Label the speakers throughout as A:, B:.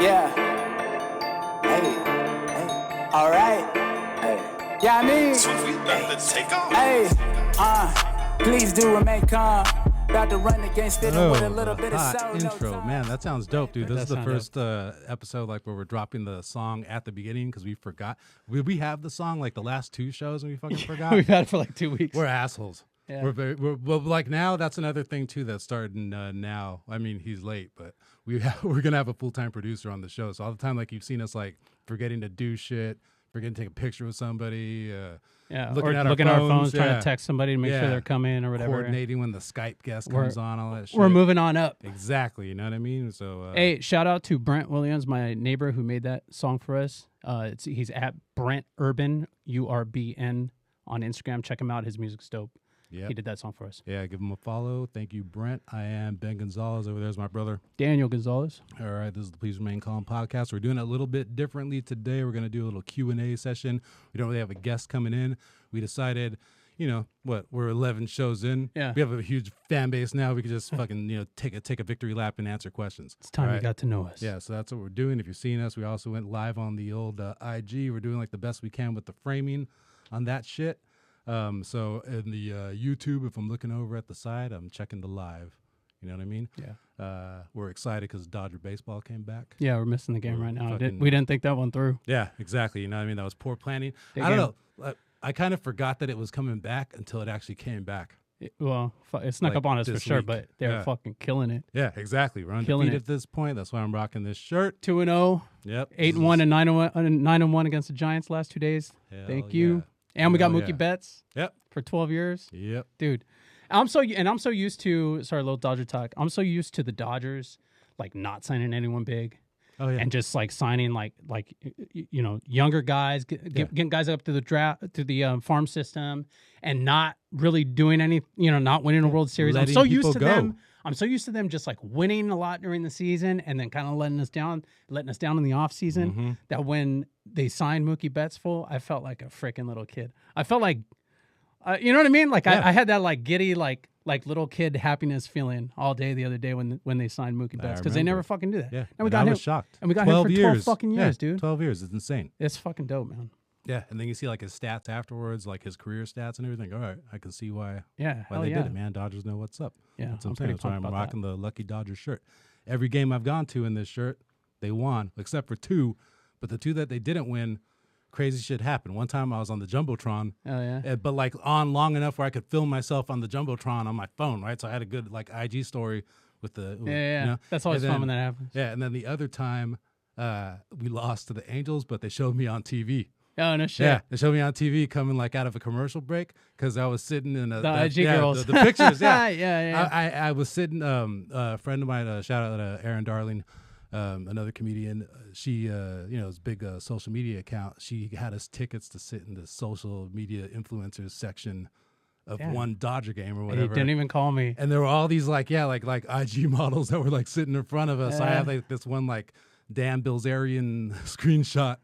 A: Yeah. Hey. Hey. All right. Hey. Yeah, I mean.
B: So we about to take off.
A: Hey. Please do remain calm. About to run against it with a little bit of
C: hot
A: soul.
C: intro, man. That sounds dope, dude. This is the
D: sound
C: first episode like where we're dropping the song at the beginning because we forgot. We have the song like the last two shows and we fucking forgot.
D: We've had it for like 2 weeks.
C: We're assholes.
D: Yeah.
C: We're like now. That's another thing too that's starting now. I mean, he's late, but we're gonna have a full-time producer on the show. So all the time, like you've seen us like forgetting to do shit, forgetting to take a picture with somebody.
D: looking at our phones, trying to text somebody to make sure they're coming or whatever.
C: Coordinating when the Skype guest comes on, all that shit.
D: We're moving on up.
C: Exactly, you know what I mean? So
D: Hey, shout out to Brent Williams, my neighbor who made that song for us. He's at Brent Urban, URBN on Instagram. Check him out. His music's dope.
C: Yep.
D: He did that song for us.
C: Yeah, give him a follow. Thank you, Brent. I am Ben Gonzalez. Over there's my brother.
D: Daniel Gonzalez.
C: All right, this is the Please Remain Calm podcast. We're doing it a little bit differently today. We're going to do a little Q&A session. We don't really have a guest coming in. We decided, we're 11 shows in.
D: Yeah.
C: We have a huge fan base now. We could just fucking, take a victory lap and answer questions.
D: It's time
C: All
D: you got to know us.
C: Yeah, so that's what we're doing. If you're seeing us, we also went live on the old IG. We're doing like the best we can with the framing on that shit. So in the YouTube, if I'm looking over at the side, I'm checking the live. You know what I mean?
D: Yeah.
C: We're excited because Dodger baseball came back.
D: Yeah, we're missing the game right now.
C: fucking-
D: We didn't think that one through.
C: Yeah, exactly. You know what I mean? That was poor planning.
D: Big
C: I don't
D: game.
C: know. I kind of forgot that it was coming back until it actually came back.
D: It snuck
C: Like
D: up on us for
C: this
D: sure,
C: week.
D: but they're
C: Yeah.
D: fucking killing it.
C: Yeah, exactly. We're
D: Killing
C: undefeated
D: it.
C: at this point. That's why I'm rocking this shirt.
D: 2-0,
C: Yep.
D: 8-1, and 9-1 against the Giants last 2 days.
C: Hell
D: Thank you.
C: yeah.
D: And we got
C: Hell
D: Mookie
C: yeah.
D: Betts
C: Yep.
D: for 12 years.
C: Yep.
D: Dude, I'm so used to, sorry, a little Dodger talk. I'm so used to the Dodgers like not signing anyone big
C: Oh yeah.
D: and just like signing like younger guys, getting guys up to the draft, to the farm system, and not really doing any, not winning a World Series.
C: Letting
D: I'm so used
C: people
D: to
C: go.
D: them. I'm so used to them just like winning a lot during the season and then kind of letting us down in the off season.
C: Mm-hmm.
D: That when they signed Mookie Betts full, I felt like a freaking little kid. I felt like, you know what I mean? Like
C: Yeah.
D: I had that like giddy, like little kid happiness feeling all day the other day when they signed Mookie Betts because they
C: remember.
D: never fucking do that.
C: Yeah.
D: And we
C: And
D: got
C: I
D: him.
C: was shocked.
D: And we got him for 12 fucking
C: Yeah,
D: years, dude.
C: 12 years. It's insane.
D: It's fucking dope, man.
C: Yeah. And then you see like his stats afterwards, like his career stats and everything. All right. I can see why
D: Yeah, hell
C: they
D: yeah.
C: did it, man. Dodgers know what's up.
D: Yeah,
C: That's what
D: I'm
C: I'm saying.
D: pretty
C: That's why
D: pumped
C: I'm
D: about
C: rocking the Lucky Dodger shirt. Every game I've gone to in this shirt, they won, except for 2. But the 2 that they didn't win, crazy shit happened. One time I was on the Jumbotron,
D: Oh yeah.
C: but like on long enough where I could film myself on the Jumbotron on my phone, right? So I had a good like IG story with the
D: Yeah. That's always
C: And
D: fun
C: then-
D: when that happens.
C: Yeah, and then the other time we lost to the Angels, but they showed me on TV.
D: Oh no shit.
C: Yeah, they showed me on TV coming like out of a commercial break because I was sitting in
D: The IG girls.
C: the pictures. Yeah,
D: Yeah.
C: I was sitting. A friend of mine, shout out to Erin Darling, another comedian. She, is big social media account. She had us tickets to sit in the social media influencers section of
D: Yeah.
C: one Dodger game or
D: He
C: whatever.
D: didn't even call me.
C: And there were all these like IG models that were like sitting in front of us. I have like this one like Dan Bilzerian screenshot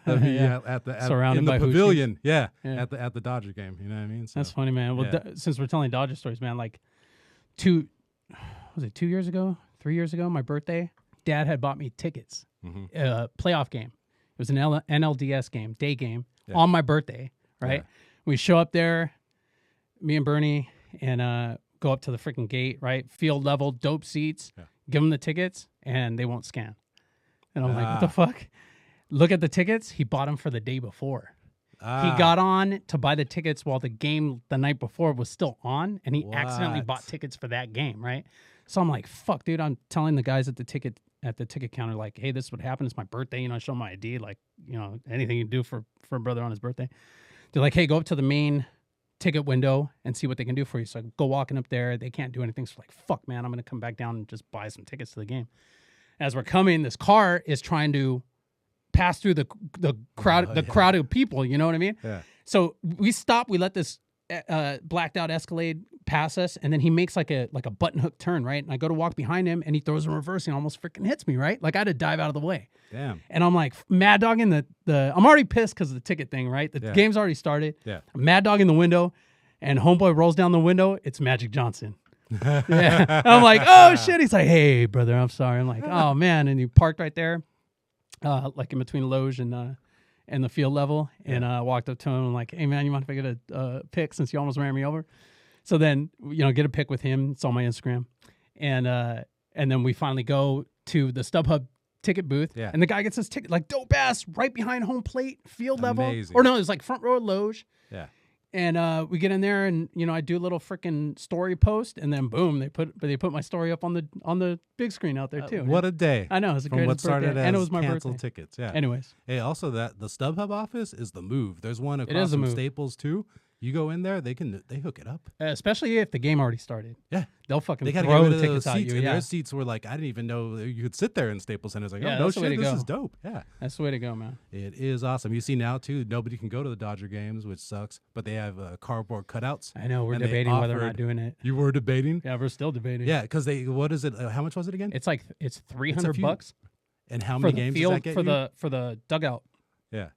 C: of me
D: Yeah. Surrounded
C: in the
D: by
C: pavilion. Yeah,
D: Yeah.
C: at the Dodger game. You know what I mean? So,
D: That's funny, man. Well,
C: yeah.
D: since we're telling Dodger stories, man, like 2 years ago, 3 years ago, my birthday, Dad had bought me tickets.
C: Mhm.
D: Playoff game. It was an NLDS game, day game,
C: Yeah.
D: on my birthday, right?
C: Yeah.
D: We show up there, me and Bernie, and go up to the freaking gate, right? Field level, dope seats.
C: Yeah.
D: Give them the tickets, and they won't scan. And I'm like, what the
C: Ah.
D: fuck? Look at the tickets. He bought them for the day before.
C: Ah,
D: He got on to buy the tickets while the game the night before was still on, and he accidentally
C: What?
D: bought tickets for that game, right? So I'm like, fuck, dude. I'm telling the guys at the ticket counter, like, hey, this is what happened. It's my birthday. I show my ID, like, anything you do for a brother on his birthday. They're like, hey, go up to the main ticket window and see what they can do for you. So I go walking up there. They can't do anything. So like, fuck, man, I'm going to come back down and just buy some tickets to the game. As we're coming, this car is trying to pass through the crowd,
C: yeah.
D: crowd of people. You know what I mean?
C: Yeah.
D: So we stop. We let this blacked out Escalade pass us, and then he makes like a button hook turn, right? And I go to walk behind him, and he throws a reverse and almost freaking hits me, right? Like I had to dive out of the way.
C: Damn.
D: And I'm like mad dogging the I'm already pissed because of the ticket thing, right? The
C: Yeah.
D: game's already started.
C: Yeah.
D: I'm mad dogging the window, and homeboy rolls down the window. It's Magic Johnson. Yeah. And I'm like, oh shit. He's like, hey brother, I'm sorry. I'm like, oh man. And he parked right there. like in between Loge and the field level, and walked up to him like, "Hey man, you mind if I get a pic since you almost ran me over?" So then, get a pic with him. It's on my Instagram, and then we finally go to the StubHub ticket booth, and the guy gets his ticket like dope ass right behind home plate, field level, or no, it was like front row Loge.
C: Yeah.
D: And we get in there, and I do a little freaking story post, and then boom, they put my story up on the big screen out there too.
C: What a day!
D: I know, it was a
C: From
D: great
C: what started
D: birthday,
C: as
D: and it was my
C: canceled
D: birthday.
C: tickets. Yeah.
D: Anyways,
C: Hey, also that the StubHub office is the move. There's one
D: is
C: across
D: the
C: from
D: move.
C: Staples too. You go in there, they hook it up.
D: especially if the game already started.
C: Yeah.
D: They'll fucking
C: They got to
D: throw
C: get rid
D: the
C: of those
D: tickets at
C: seats.
D: you.
C: And
D: Yeah,
C: their seats were like, I didn't even know you could sit there in Staples Center. It's like,
D: Yeah,
C: oh, no
D: that's the way
C: shit,
D: to
C: this
D: go.
C: is dope. Yeah.
D: that's the way to go, man.
C: It is awesome. You see now, too, nobody can go to the Dodger games, which sucks, but they have cardboard cutouts.
D: I know we're
C: And they
D: debating whether or not
C: offered-
D: doing it.
C: You were debating?
D: Yeah, we're still debating.
C: Yeah, because what is it? How much was it again?
D: It's like it's $300
C: few- and how
D: for
C: many
D: the
C: games
D: field
C: does that get
D: for
C: you?
D: the dugout.
C: Yeah.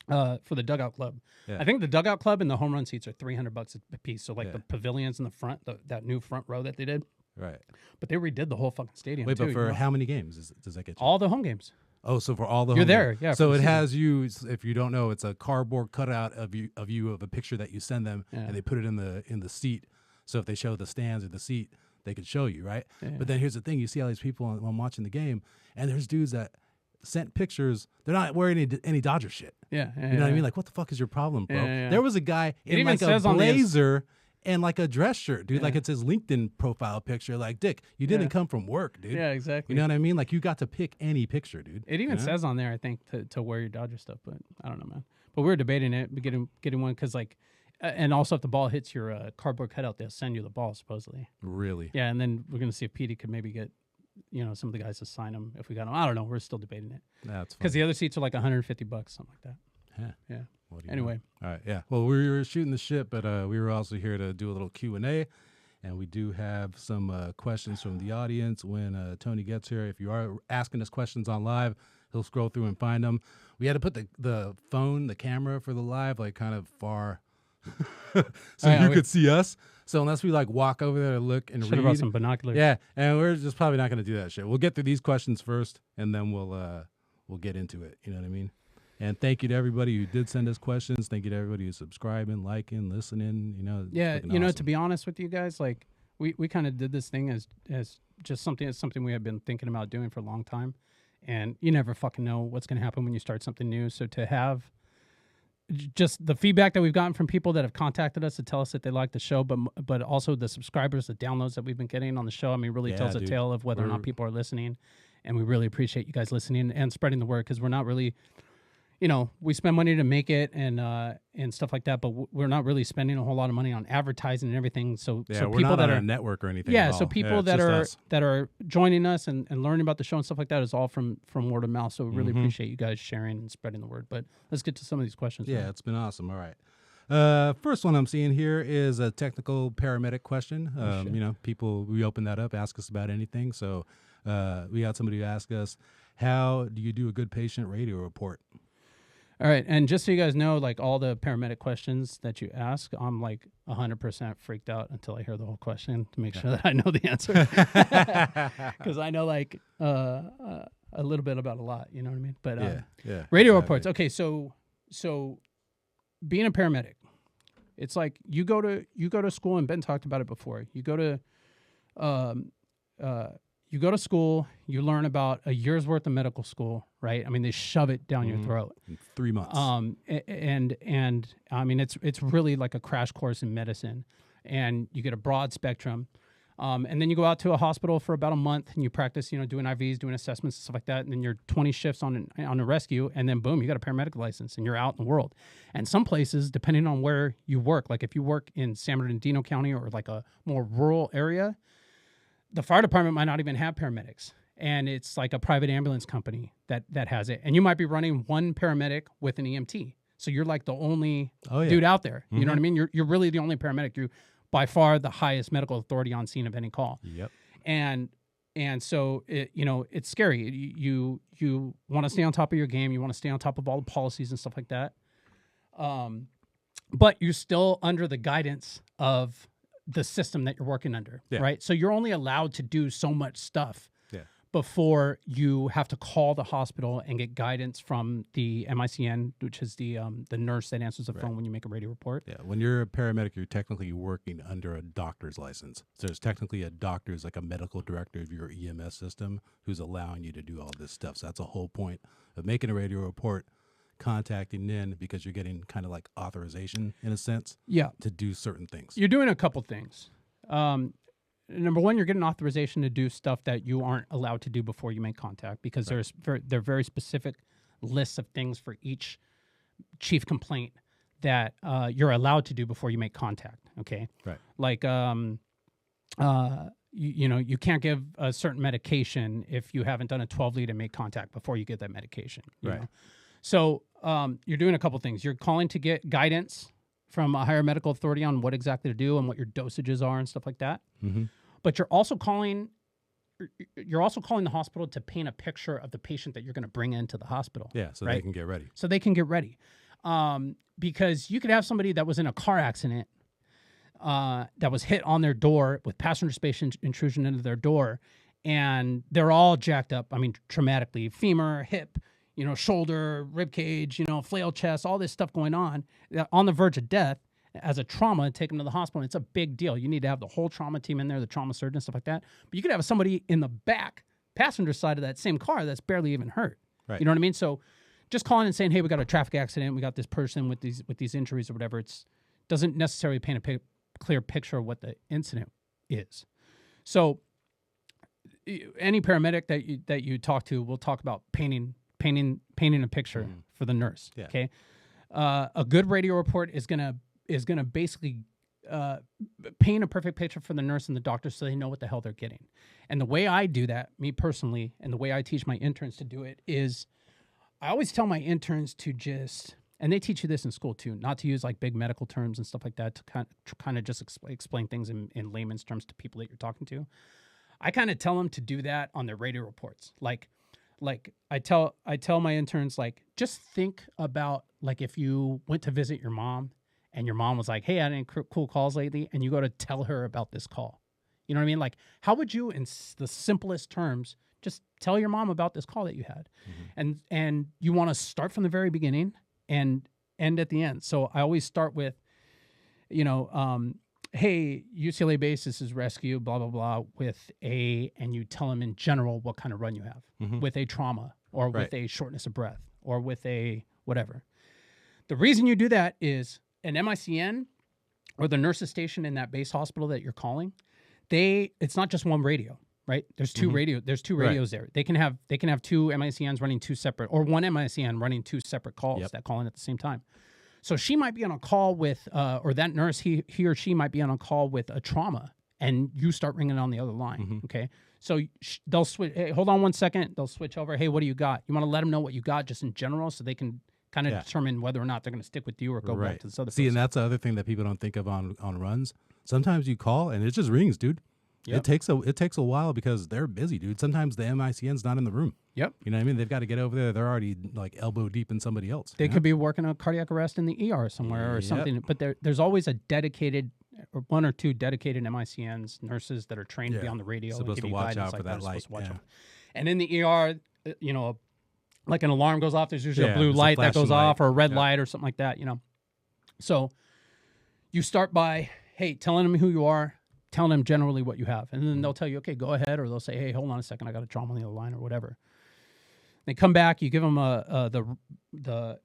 D: For the dugout club.
C: Yeah.
D: I think the dugout club and the home run seats are $300 a piece. So like
C: Yeah.
D: the pavilions in the front, that new front row that they did.
C: Right.
D: But they redid the whole fucking stadium.
C: Wait,
D: too,
C: but for how many games does that get you?
D: all the home games.
C: Oh, so for all the
D: You're
C: home
D: there,
C: games.
D: yeah,
C: So
D: for
C: it
D: the
C: has you. If you don't know, it's a cardboard cutout of you of a picture that you send them,
D: Yeah.
C: and they put it in the seat. So if they show the stands or the seat, they could show you, right?
D: Yeah.
C: But then here's the thing: you see all these people when watching the game, and there's dudes that sent pictures. They're not wearing any Dodger shit.
D: Yeah.
C: You know what I mean? Like, what the fuck is your problem, bro?
D: Yeah, yeah.
C: There was a guy
D: It
C: in
D: even
C: like a
D: says on the
C: blazer and like a dress shirt, dude. Like
D: Yeah.
C: it's his LinkedIn profile picture. Like, Dick, you didn't
D: Yeah.
C: come from work, dude.
D: Yeah, exactly.
C: You know what I mean? Like, you got to pick any picture, dude.
D: It even
C: You know?
D: says on there, I think, to wear your Dodger stuff, but I don't know, man. But we were debating it, getting one because like, and also if the ball hits your cardboard cutout, they'll send you the ball supposedly.
C: Really?
D: Yeah, and then we're gonna see if Petey could maybe get, some of the guys to sign them if we got them. I don't know. We're still debating it
C: That's
D: because
C: funny.
D: the other seats are like $150, something like that.
C: Yeah.
D: Yeah.
C: What do you
D: Anyway.
C: know? All right. Yeah. Well, we were shooting the shit, but we were also here to do a little Q&A, and we do have some questions from the audience when Tony gets here. If you are asking us questions on live, he'll scroll through and find them. We had to put the camera for the live, like kind of far so
D: yeah,
C: you
D: we-
C: could see us. So unless we like walk over there to look and
D: Should have
C: read.
D: brought some binoculars.
C: Yeah, and we're just probably not going to do that shit. We'll get through these questions first, and then we'll get into it. You know what I mean? And thank you to everybody who did send us questions. Thank you to everybody who's subscribing, liking, listening. It's
D: Yeah,
C: freaking
D: to
C: awesome.
D: be honest with you guys, like we kind of did this thing as just something we have been thinking about doing for a long time, and you never fucking know what's going to happen when you start something new. So to have just the feedback that we've gotten from people that have contacted us to tell us that they like the show, but also the subscribers, the downloads that we've been getting on the show, I mean, really
C: Yeah,
D: tells a
C: dude.
D: tale of whether or not
C: We're-
D: people are listening, and we really appreciate you guys listening and spreading the word because we're not really. We spend money to make it and stuff like that, but we're not really spending a whole lot of money on advertising and everything. So,
C: Yeah,
D: so
C: we're
D: people
C: not
D: that
C: on
D: are
C: a network or anything.
D: yeah,
C: at
D: so
C: all.
D: people
C: it's
D: that
C: just
D: are
C: us.
D: that are joining us and learning about the show and stuff like that is all from word of mouth. So we really appreciate you guys sharing and spreading the word. But let's get to some of these questions.
C: Yeah,
D: man.
C: it's been awesome. All right. First one I'm seeing here is a technical paramedic question. People, we open that up, ask us about anything. So we got somebody who asked us, how do you do a good patient radio report?
D: All right, and just so you guys know, like all the paramedic questions that you ask, I'm like 100% freaked out until I hear the whole question to make sure that I know the answer, because I know like a little bit about a lot. You know what I mean? But
C: yeah.
D: radio
C: exactly.
D: reports. Okay, so being a paramedic, it's like you go to school, and Ben talked about it before. You go to school, you learn about a year's worth of medical school, right? I mean, they shove it down your throat.
C: In 3 months.
D: And I mean, it's really like a crash course in medicine, and you get a broad spectrum. And then you go out to a hospital for about a month and you practice, doing IVs, doing assessments and stuff like that. And then you're 20 shifts on a rescue, and then boom, you got a paramedic license and you're out in the world. And some places, depending on where you work, like if you work in San Bernardino County or like a more rural area, the fire department might not even have paramedics. And it's like a private ambulance company that has it. And you might be running one paramedic with an EMT. So you're like the only dude out there. You know what I mean? You're really the only paramedic. You're by far the highest medical authority on scene of any call.
C: Yep.
D: And so it's scary. You want to stay on top of your game. You want to stay on top of all the policies and stuff like that. But you're still under the guidance of the system that you're working under,
C: Yeah.
D: right? So you're only allowed to do so much stuff before you have to call the hospital and get guidance from the MICN, which is the nurse that answers the phone when you make a radio report.
C: Yeah, when you're a paramedic, you're technically working under a doctor's license. So there's technically a doctor who's like a medical director of your EMS system who's allowing you to do all this stuff. So that's a whole point of making a radio report, contacting in, because you're getting kind of like authorization in a sense to do certain things.
D: You're doing a couple things. Number one, you're getting authorization to do stuff that you aren't allowed to do before you make contact, because there are very specific lists of things for each chief complaint that you're allowed to do before you make contact. Okay,
C: right?
D: Like you can't give a certain medication if you haven't done a 12 lead and make contact before you get that medication. You know? So you're doing a couple things. You're calling to get guidance from a higher medical authority on what exactly to do and what your dosages are and stuff like that.
C: Mm-hmm.
D: But you're also calling the hospital to paint a picture of the patient that you're going to bring into the hospital.
C: Yeah, so
D: right?
C: they can get ready.
D: So they can get ready. Because you could have somebody that was in a car accident that was hit on their door with passenger space intrusion into their door, and they're all jacked up. I mean, traumatically, femur, hip, shoulder, rib cage, flail chest, all this stuff going on the verge of death as a trauma, take them to the hospital. And it's a big deal. You need to have the whole trauma team in there, the trauma surgeon, stuff like that. But you could have somebody in the back passenger side of that same car that's barely even hurt.
C: Right.
D: You know what I mean? So just calling and saying, hey, we got a traffic accident, we got this person with these injuries or whatever, doesn't necessarily paint a clear picture of what the incident is. So any paramedic that you talk to will talk about painting a picture for the nurse.
C: Yeah.
D: Okay. A good radio report is gonna basically paint a perfect picture for the nurse and the doctor so they know what the hell they're getting. And the way I do that, me personally, and the way I teach my interns to do it is I always tell my interns to just, and they teach you this in school too, not to use like big medical terms and stuff like that, to kind of just explain things in layman's terms to people that you're talking to. I kind of tell them to do that on their radio reports. Like I tell my interns, like, just think about like if you went to visit your mom and your mom was like, hey, I had any cool calls lately, and you go to tell her about this call. You know what I mean? Like, how would you, in the simplest terms, just tell your mom about this call that you had? Mm-hmm. And you want to start from the very beginning and end at the end. So I always start with, hey, UCLA basis is rescue, blah, blah, blah, and you tell them in general what kind of run you have, with a trauma or with a shortness of breath or with a whatever. The reason you do that is an MICN or the nurses station in that base hospital that you're calling, it's not just one radio, right? There's two radios there. They can have two MICNs running two separate, or one MICN running two separate calls that call in at the same time. So she might be on a call with, or that nurse, he or she might be on a call with a trauma, and you start ringing on the other line. Okay. So they'll switch. Hey, hold on one second. They'll switch over. Hey, what do you got? You want to let them know what you got just in general, so they can kind of determine whether or not they're going to stick with you or go back to this other person.
C: And that's the other thing that people don't think of on runs. Sometimes you call and it just rings, dude. Yep. It takes a while because they're busy, dude. Sometimes the MICN's not in the room.
D: Yep.
C: You know what I mean? They've got to get over there. They're already like elbow deep in somebody else.
D: They could be working a cardiac arrest in the ER somewhere or something. But there's always a dedicated, or one or two dedicated MICNs, nurses that are trained to be on the radio.
C: Supposed to watch out for that light.
D: And in the ER, like an alarm goes off, there's usually a blue light that goes off, or a red light or something like that, So you start by, hey, telling them who you are, telling them generally what you have. And then they'll tell you, okay, go ahead. Or they'll say, hey, hold on a second, I got a trauma on the other line or whatever. They come back, you give them the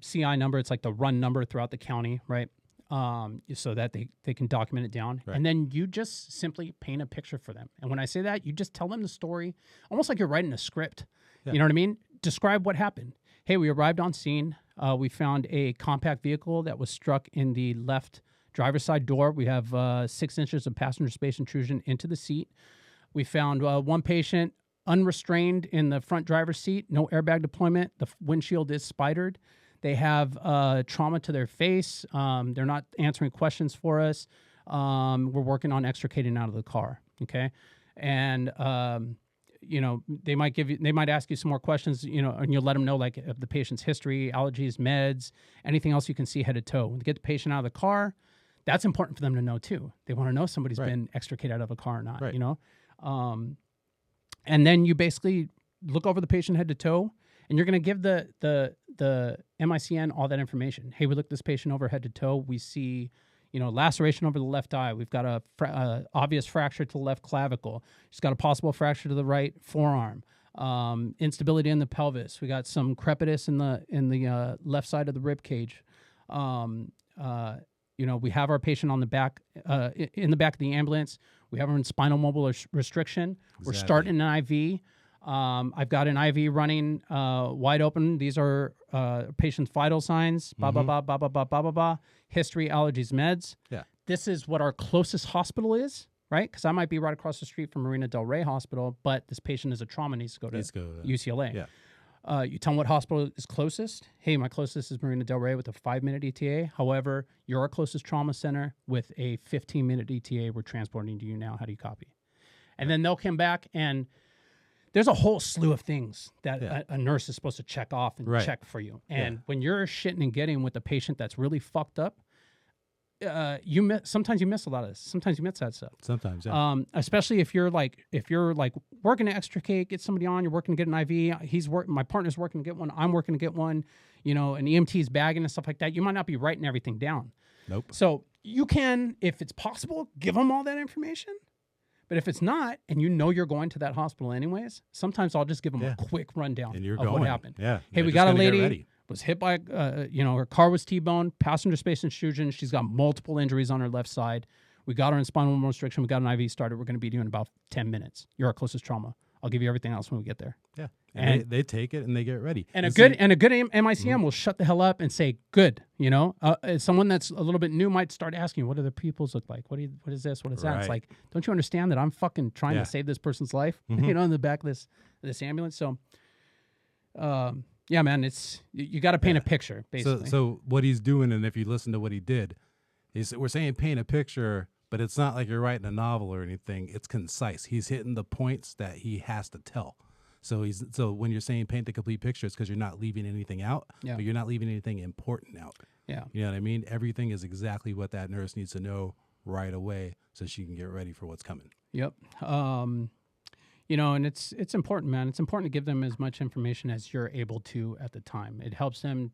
D: CI number. It's like the run number throughout the county, right? So that they can document it down. Right. And then you just simply paint a picture for them. And when I say that, you just tell them the story, almost like you're writing a script. Yeah. You know what I mean? Describe what happened. Hey, we arrived on scene. We found a compact vehicle that was struck in the left driver's side door. We have 6 inches of passenger space intrusion into the seat. We found one patient unrestrained in the front driver's seat, no airbag deployment. The windshield is spidered. They have trauma to their face. They're not answering questions for us. We're working on extricating out of the car. Okay. And, they might ask you some more questions, and you'll let them know like of the patient's history, allergies, meds, anything else you can see head to toe. When they get the patient out of the car, that's important for them to know too. They want to know if somebody's been extricated out of a car or not, And then you basically look over the patient head to toe, and you're going to give the MICN all that information. Hey, we looked this patient over head to toe. We see, laceration over the left eye. We've got a obvious fracture to the left clavicle. She's got a possible fracture to the right forearm. Instability in the pelvis. We got some crepitus in the left side of the rib cage. We have our patient on the back, in the back of the ambulance. We have her in spinal mobile restriction.
C: Exactly.
D: We're starting an IV. I've got an IV running wide open. These are patient's vital signs. Blah, blah, blah, blah, blah, blah, blah, blah, blah. History, allergies, meds.
C: Yeah.
D: This is what our closest hospital is, right? Because I might be right across the street from Marina Del Rey Hospital, but this patient is a trauma, needs to go to UCLA.
C: Yeah.
D: You tell them what hospital is closest. Hey, my closest is Marina Del Rey with a 5-minute ETA. However, you're our closest trauma center with a 15-minute ETA. We're transporting to you now. How do you copy? And then they'll come back, and there's a whole slew of things that a nurse is supposed to check off and check for you. And when you're shitting and getting with a patient that's really fucked up, sometimes you miss a lot of this. Sometimes you miss that stuff.
C: Sometimes, yeah.
D: Especially if you're working to extricate, get somebody on, you're working to get an IV. My partner's working to get one. I'm working to get one. An EMT's bagging and stuff like that. You might not be writing everything down.
C: Nope.
D: So you can, if it's possible, give them all that information. But if it's not, and you're going to that hospital anyways, sometimes I'll just give them a quick rundown of what happened.
C: Yeah.
D: Hey, we got a lady was hit by, her car was T-boned, passenger space intrusion. She's got multiple injuries on her left side. We got her in spinal mobile restriction. We got an IV started. We're going to be doing about 10 minutes. You're our closest trauma. I'll give you everything else when we get there.
C: Yeah. And they take it and they get ready.
D: And a good MICM will shut the hell up and say, good. Someone that's a little bit new might start asking, what do the pupils look like? What is this? What is that? It's like, don't you understand that I'm fucking trying to save this person's life, in the back of this ambulance? So, yeah, man, you got to paint a picture, basically.
C: So what he's doing, and if you listen to what he did, we're saying paint a picture, but it's not like you're writing a novel or anything. It's concise. He's hitting the points that he has to tell. So when you're saying paint the complete picture, it's because you're not leaving anything out, but you're not leaving anything important out. Yeah. You know what I mean? Everything is exactly what that nurse needs to know right away so she can get ready for what's coming.
D: Yep. And it's important, man. It's important to give them as much information as you're able to at the time. It helps them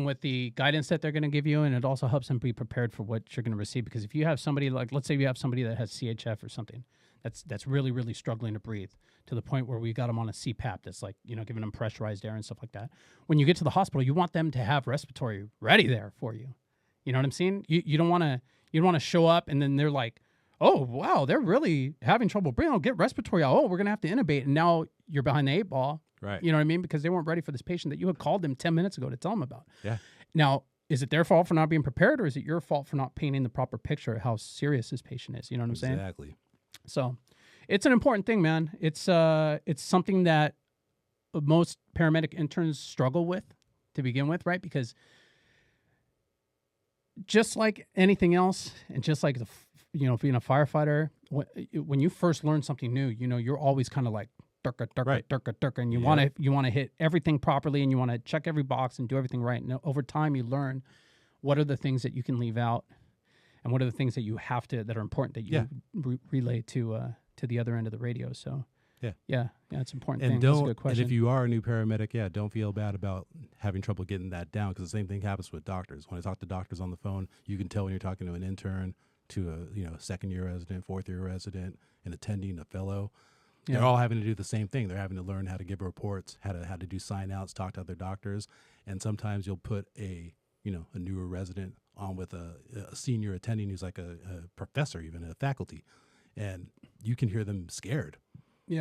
D: with the guidance that they're going to give you, and it also helps them be prepared for what you're going to receive. Because if you have somebody let's say you have somebody that has CHF or something, that's really, really struggling to breathe to the point where we got them on a CPAP that's giving them pressurized air and stuff like that. When you get to the hospital, you want them to have respiratory ready there for you. You know what I'm saying? You don't want to show up and then they're like, oh, wow, they're really having trouble breathing. I'll get respiratory out. Oh, we're going to have to intubate. And now you're behind the 8 ball.
C: Right.
D: You know what I mean? Because they weren't ready for this patient that you had called them 10 minutes ago to tell them about.
C: Yeah.
D: Now, is it their fault for not being prepared, or is it your fault for not painting the proper picture of how serious this patient is? You know what I'm saying?
C: Exactly.
D: So it's an important thing, man. It's something that most paramedic interns struggle with to begin with, right? Because just like anything else, and just like being a firefighter, when you first learn something new, you're always kind of like durka, and you want to hit everything properly, and you want to check every box and do everything right. And over time, you learn what are the things that you can leave out, and what are the things that you have to that are important that you relay to the other end of the radio. So yeah, it's an important thing. That's a good question.
C: And if you are a new paramedic, don't feel bad about having trouble getting that down, because the same thing happens with doctors. When I talk to doctors on the phone, you can tell when you're talking to an intern, to a second-year resident, fourth-year resident, an attending, a fellow. Yeah. They're all having to do the same thing. They're having to learn how to give reports, how to do sign-outs, talk to other doctors, and sometimes you'll put a newer resident on with a senior attending who's like a professor, even a faculty, and you can hear them scared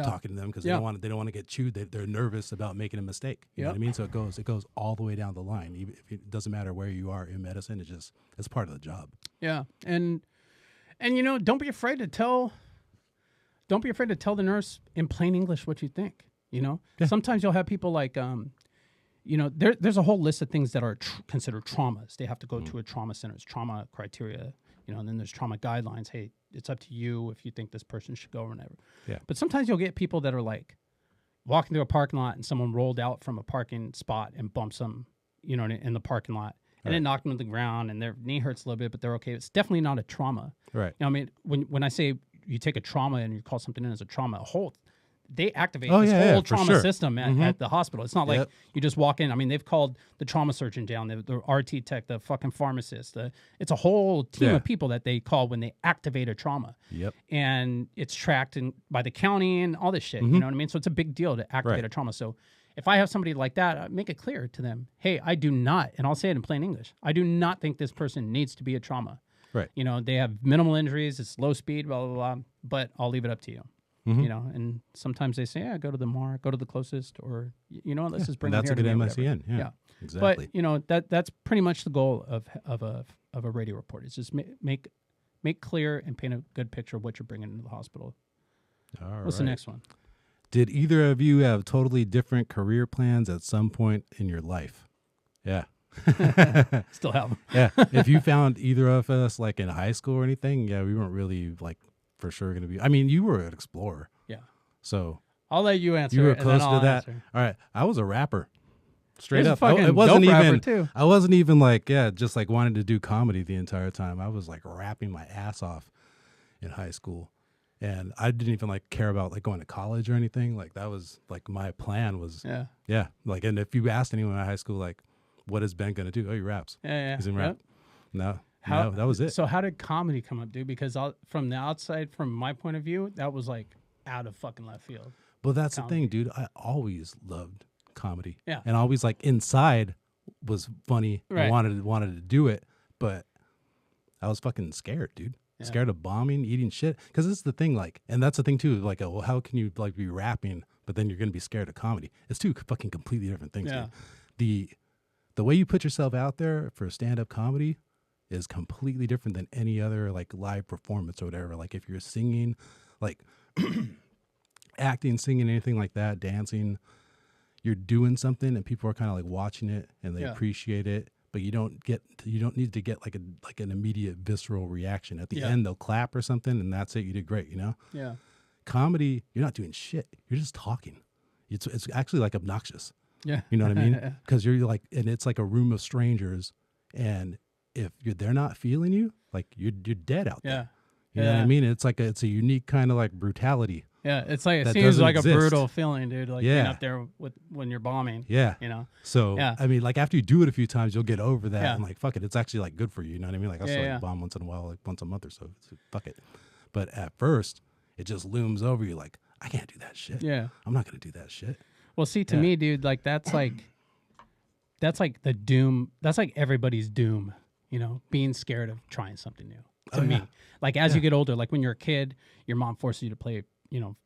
C: talking to them because they don't want to get chewed. They're nervous about making a mistake. You know what I mean? So it goes all the way down the line. Even if it doesn't matter where you are in medicine, it's part of the job. Yeah,
D: and don't be afraid to tell. Don't be afraid to tell the nurse in plain English what you think. Sometimes you'll have people like, there's a whole list of things that are considered traumas. They have to go to a trauma center. It's trauma criteria, and then there's trauma guidelines. Hey, it's up to you if you think this person should go or whatever.
C: Yeah.
D: But sometimes you'll get people that are like walking through a parking lot and someone rolled out from a parking spot and bumps them, in the parking lot. And then knocked them to the ground, and their knee hurts a little bit, but they're okay. It's definitely not a trauma.
C: Right.
D: When I say you take a trauma and you call something in as a trauma, they activate
C: Oh,
D: this
C: yeah, yeah,
D: whole
C: for
D: trauma
C: sure.
D: system at the hospital. It's not like
C: Yep.
D: you just walk in. I mean, they've called the trauma surgeon down, the RT tech, the fucking pharmacist. It's a whole team
C: Yeah.
D: of people that they call when they activate a trauma.
C: Yep.
D: And it's tracked by the county and all this shit. You know what I mean? So it's a big deal to activate
C: Right.
D: a trauma. So if I have somebody like that, I make it clear to them, hey, I do not, and I'll say it in plain English, I do not think this person needs to be a trauma.
C: Right.
D: You know, they have minimal injuries, it's low speed, blah, blah, blah, but I'll leave it up to you. You know, and sometimes they say, yeah, go to the MAR, go to the closest, or, you know what, let's just bring
C: And
D: them
C: that's
D: here
C: a
D: to
C: good
D: me or whatever.
C: MSCN. Yeah.
D: But,
C: Exactly.
D: you know, that's pretty much the goal of a radio report. It's just make clear and paint a good picture of what you're bringing into the hospital.
C: All
D: What's the
C: right.
D: next one?
C: Did either of you have totally different career plans at some point in your life? Yeah.
D: Still have them.
C: Yeah. If you found either of us like in high school or anything, yeah, we weren't really like for sure going to be. I mean, you were an explorer.
D: Yeah.
C: So
D: I'll let you answer.
C: you were
D: it, and
C: close
D: then
C: to
D: I'll
C: that.
D: answer.
C: All right. I was a rapper. Straight
D: He's a
C: up.
D: fucking
C: It wasn't
D: dope rapper,
C: even
D: too.
C: I wasn't even like, just like wanting to do comedy the entire time. I was like rapping my ass off in high school. And I didn't even like care about like going to college or anything. Like that was like my plan was
D: Yeah.
C: Like, and if you asked anyone in high school, like, what is Ben gonna do? Oh, he raps.
D: Yeah.
C: He's in
D: Yep.
C: rap. No, that was it.
D: So how did comedy come up, dude? Because from the outside, from my point of view, that was like out of fucking left field.
C: But that's
D: comedy.
C: the thing, dude. I always loved comedy.
D: Yeah.
C: And always like inside was funny.
D: Right.
C: And wanted to do it, but I was fucking scared, dude.
D: Yeah.
C: Scared of bombing, eating shit. Because this is the thing, like, and that's the thing too. Like, well, how can you like be rapping, but then you're gonna be scared of comedy? It's two fucking completely different things,
D: Yeah.
C: dude. The way you put yourself out there for stand-up comedy is completely different than any other like live performance or whatever. Like if you're singing, like acting, singing, anything like that, dancing, you're doing something and people are kind of like watching it and they
D: Yeah.
C: appreciate it, but you don't need to get like an immediate visceral reaction. At the
D: Yeah.
C: end they'll clap or something and that's it. You did great, you know?
D: Yeah.
C: Comedy, you're not doing shit. You're just talking. It's actually like obnoxious.
D: Yeah.
C: You know what I
D: Yeah.
C: mean? Because you're like, and it's like a room of strangers, and if they're not feeling you, like you're dead out there.
D: Yeah.
C: You know what
D: Yeah.
C: I mean? It's like it's a unique kind of like brutality.
D: Yeah. It's like, it
C: That
D: seems
C: doesn't
D: like
C: exist.
D: a brutal feeling, dude. Like being
C: Yeah.
D: up there when you're bombing.
C: Yeah.
D: You know?
C: So
D: Yeah.
C: I mean, like after you do it a few times, you'll get over that,
D: Yeah.
C: and like fuck it, it's actually like good for you. You know what I mean? Like I still
D: Yeah.
C: like bomb once in a while, like once a month or so. So fuck it. But at first, it just looms over you. Like I can't do that shit.
D: Yeah.
C: I'm not gonna do that shit.
D: Well, see, to
C: Yeah.
D: me, dude, like that's like the doom. That's like everybody's doom, you know, being scared of trying something new. To
C: Oh,
D: me,
C: yeah.
D: like as you get older, like when you're a kid, your mom forces you to play, you know,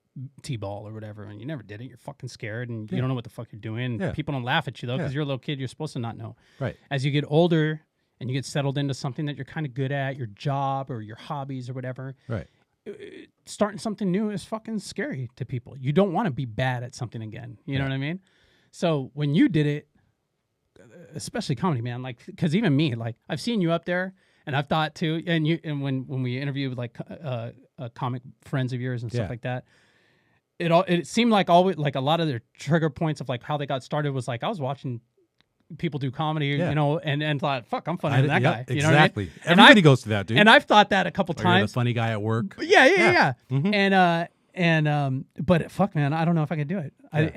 D: t-ball or whatever, and you never did it. You're fucking scared, and you don't know what the fuck you're doing.
C: Yeah.
D: People don't laugh at you though, because
C: Yeah.
D: you're a little kid. You're supposed to not know.
C: Right.
D: As you get older and you get settled into something that you're kind of good at, your job or your hobbies or whatever,
C: Right.
D: starting something new is fucking scary to people. You don't want to be bad at something again. You know what I mean? So when you did it, especially comedy, man, like, because even me, like, I've seen you up there, and I've thought too, and when we interview with like comic friends of yours and stuff
C: Yeah.
D: like that, it seemed like always like a lot of their trigger points of like how they got started was like I was watching people do comedy,
C: Yeah.
D: you know, and thought, fuck, I'm funnier than that guy. You know what I mean?
C: Exactly.
D: And
C: Everybody goes through that, dude.
D: And I've thought that a couple
C: Or you're the
D: times.
C: funny guy at work.
D: Yeah.
C: Mhm.
D: But fuck, man, I don't know if I could do it. I've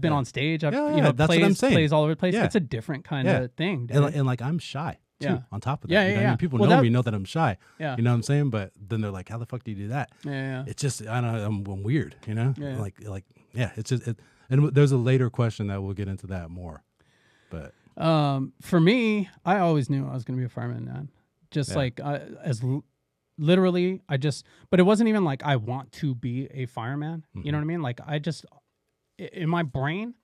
D: been on stage. I've
C: Yeah, that's what I'm saying.
D: plays all over the place.
C: Yeah.
D: It's a different kind
C: Yeah.
D: of thing. dude.
C: And like I'm shy too.
D: Yeah.
C: On top of that,
D: Yeah,
C: you know
D: yeah,
C: what I
D: yeah.
C: mean? People
D: Well,
C: know
D: that-
C: me, know that I'm shy.
D: Yeah.
C: You know what I'm saying? But then they're like, "How the fuck do you do that?"
D: Yeah.
C: It's just I don't know. I'm weird, you know.
D: Yeah.
C: Like yeah. It's just and there's a later question that we'll get into that more. But
D: For me, I always knew I was going to be a fireman, man. Just
C: Yeah.
D: like literally, but it wasn't even like I want to be a fireman. You know what I mean? Like in my brain,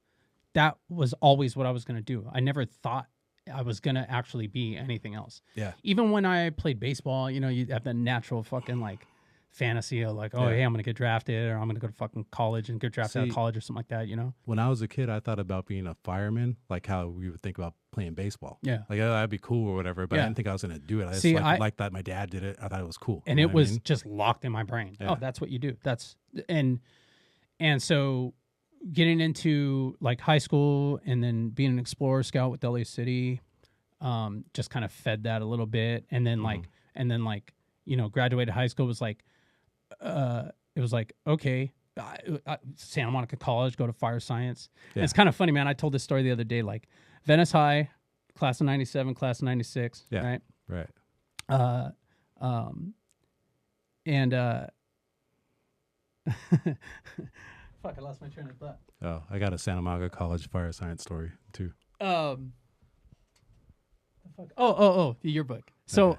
D: that was always what I was going to do. I never thought I was going to actually be anything else.
C: yeah.
D: Even when I played baseball, you know, you have that natural fucking like fantasy of like, oh,
C: Yeah.
D: hey, I'm going to get drafted or I'm going to go to fucking college and get drafted out
C: See-
D: of college or something like that, you know?
C: When I was a kid, I thought about being a fireman, like how we would think about playing baseball.
D: Yeah.
C: Like oh, that'd be cool or whatever. But
D: Yeah.
C: I didn't think I was gonna do it. I just
D: See,
C: liked that my dad did it. I thought it was cool.
D: And
C: You
D: it
C: know what I
D: was
C: mean?
D: just locked in my brain.
C: Yeah.
D: Oh, that's what you do. And so getting into like high school and then being an Explorer Scout with LA City, just kind of fed that a little bit. And then
C: Mm-hmm.
D: graduated high school, was like, it was like, okay, Santa Monica College, go to fire science. And it's kind of funny, man. I told this story the other day, like Venice High, class of 97, class of 96, right?
C: Right.
D: And fuck, I lost my train of thought.
C: Oh, I got a Santa Monica College fire science story too.
D: The fuck? Oh, the yearbook. So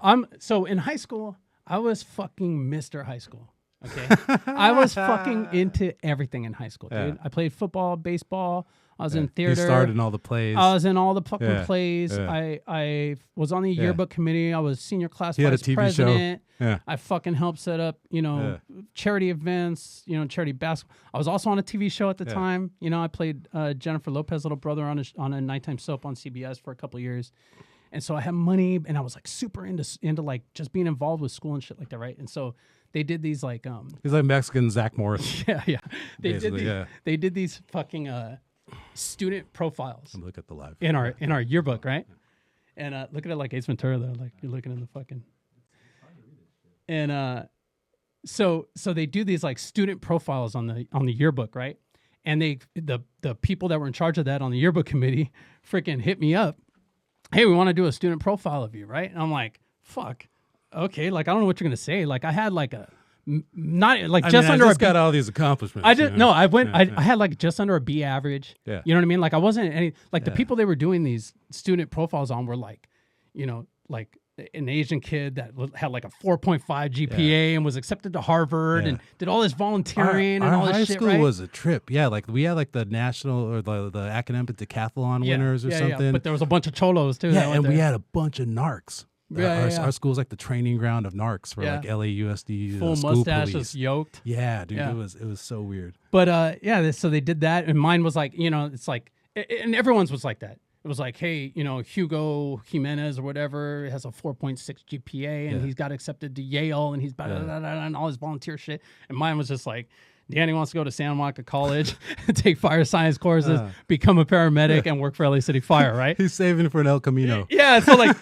D: in high school, I was fucking Mr. High School. Okay, I was fucking into everything in high school, dude. I played football, baseball. I was in theater.
C: You started in all the plays.
D: I was in all the fucking plays.
C: Yeah.
D: I was on the yearbook committee. I was senior class
C: He had a
D: vice
C: TV
D: president.
C: show. Yeah.
D: I fucking helped set up, charity events, charity basketball. I was also on a TV show at the time. I played Jennifer Lopez's little brother on a nighttime soap on CBS for a couple of years. And so I had money, and I was like super into like just being involved with school and shit like that, right? And so they did these like
C: he's like Mexican Zach Morris.
D: yeah.
C: Basically,
D: They did these fucking student profiles
C: Look at the live
D: in our yearbook, right? And look at it like Ace Ventura, though. Like you're looking in the fucking. And so they do these like student profiles on the yearbook, right? And the people that were in charge of that on the yearbook committee freaking hit me up. Hey, we want to do a student profile of you, right? And I'm like, fuck, okay. Like I don't know what you're gonna say. Like I had like not like just under
C: I got all these accomplishments.
D: I just no. I went. I had like just under a B average.
C: Yeah.
D: You know what I mean? Like I wasn't any like the people they were doing these student profiles on were like, like an Asian kid that had like a 4.5 GPA and was accepted to Harvard and did all this volunteering and all this
C: high
D: shit.
C: school
D: right?
C: was a trip. Yeah, like we had like the national or the academic decathlon winners or something.
D: Yeah. But there was a bunch of cholos too.
C: Yeah, and we had a bunch of narcs.
D: Yeah,
C: our school's like the training ground of narcs for like LAUSD
D: full
C: school
D: mustaches,
C: police.
D: yoked.
C: Yeah, dude, it was so weird.
D: But so they did that, and mine was like, it's like, and everyone's was like that. It was like, hey, Hugo Jimenez or whatever has a 4.6 GPA, and he's got accepted to Yale, and he's and all his volunteer shit. And mine was just like, Danny wants to go to Santa Monica College, take fire science courses, become a paramedic, and work for LA City Fire, right?
C: He's saving for an El Camino.
D: Yeah, so like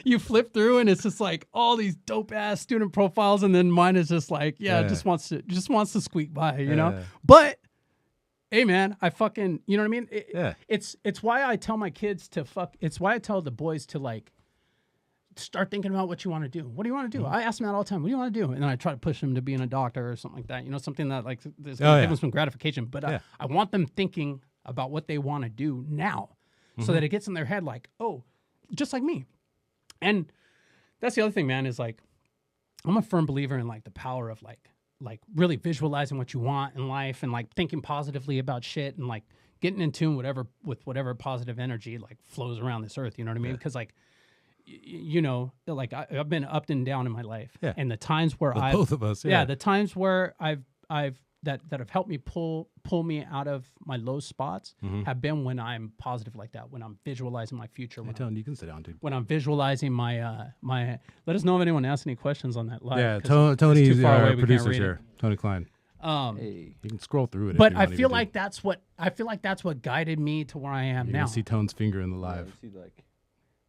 D: you flip through, and it's just like all these dope ass student profiles, and then mine is just like, just wants to squeak by, you know. But hey, man, I fucking, you know what I mean? It's why I tell my kids to it's why I tell the boys to like start thinking about what you want to do. What do you want to do? I ask them that all the time. What do you want to do? And then I try to push them to being a doctor or something like that. Something that like there's gonna give them some gratification. But I want them thinking about what they want to do now, so that it gets in their head like, oh, just like me. And that's the other thing, man. Is like, I'm a firm believer in like the power of like really visualizing what you want in life and like thinking positively about shit and like getting in tune with whatever positive energy like flows around this earth. You know what I mean? Because like, like I've been up and down in my life, and the times where
C: both of us,
D: the times where I've that have helped me pull me out of my low spots have been when I'm positive like that, when I'm visualizing my future.
C: Hey, Tony, you can sit down, dude.
D: When I'm visualizing my let us know if anyone asks any questions on that live.
C: Yeah, Tony's our producer here, Tony Klein.
D: Hey.
C: You can scroll through it.
D: But I feel like that's what guided me to where I am
C: you
D: now.
C: You see Tone's finger in the live.
E: You see like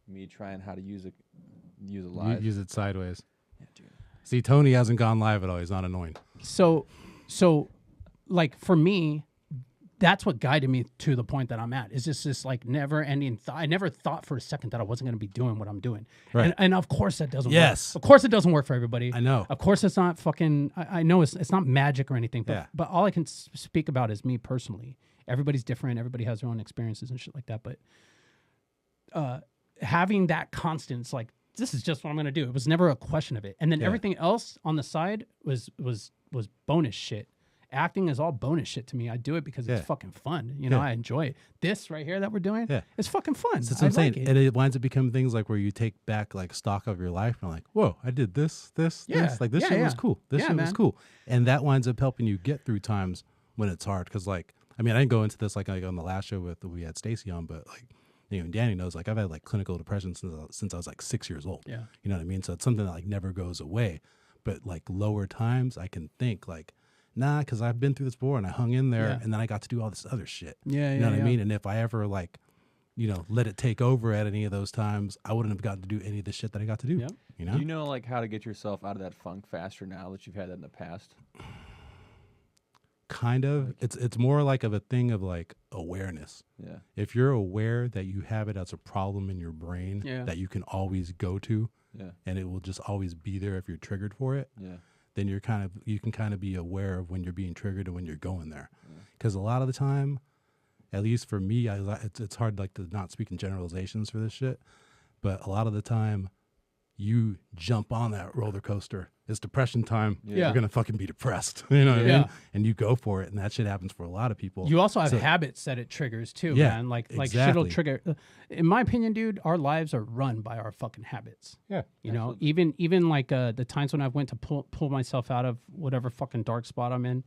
E: me trying how to use it live.
C: Use it sideways.
E: Yeah, dude.
C: See, Tony hasn't gone live at all. He's not annoying.
D: So like for me, that's what guided me to the point that I'm at. Is just this like never ending thought. I never thought for a second that I wasn't going to be doing what I'm doing.
C: Right.
D: And of course that doesn't
C: work.
D: Of course it doesn't work for everybody.
C: I know.
D: Of course it's not fucking, I know it's not magic or anything, but all I can speak about is me personally. Everybody's different. Everybody has their own experiences and shit like that. But having that constance, like, this is just what I'm going to do. It was never a question of it. And then everything else on the side was bonus shit. Acting is all bonus shit to me. I do it because it's fucking fun. You know, I enjoy it. This right here that we're doing, it's fucking fun.
C: That's what I'm saying. And it winds up becoming things like where you take back like stock of your life and like, whoa, I did this. Like this shit was cool. This shit was cool. And that winds up helping you get through times when it's hard. Cause like, I mean, I didn't go into this like on the last show we had Stacy on, but like, and Danny knows, like, I've had like clinical depression since I was like 6 years old.
D: Yeah.
C: You know what I mean? So it's something that like never goes away. But like lower times, I can think like, nah, because I've been through this before and I hung in there and then I got to do all this other shit.
D: Yeah,
C: you know what I mean? And if I ever like let it take over at any of those times, I wouldn't have gotten to do any of the shit that I got to do.
D: Yep.
C: You know?
E: Do you know like how to get yourself out of that funk faster now that you've had that in the past?
C: Kind of. It's more like of a thing of like awareness.
E: Yeah.
C: If you're aware that you have it as a problem in your brain
D: Yeah.
C: that you can always go to,
E: Yeah.
C: and it will just always be there if you're triggered for it,
E: Yeah.
C: then you can kind of be aware of when you're being triggered and when you're going there. Because a lot of the time, at least for me, it's hard like to not speak in generalizations for this shit, but a lot of the time, you jump on that roller coaster. It's depression time.
D: Yeah.
C: You're gonna fucking be depressed. You know what I
D: Yeah.
C: mean? And you go for it, and that shit happens for a lot of people.
D: You also have
C: So-
D: habits that it triggers too,
C: Yeah,
D: man. Like shit'll
C: exactly.
D: trigger. In my opinion, dude, our lives are run by our fucking habits.
C: Yeah.
D: You know, even like the times when I went to pull myself out of whatever fucking dark spot I'm in,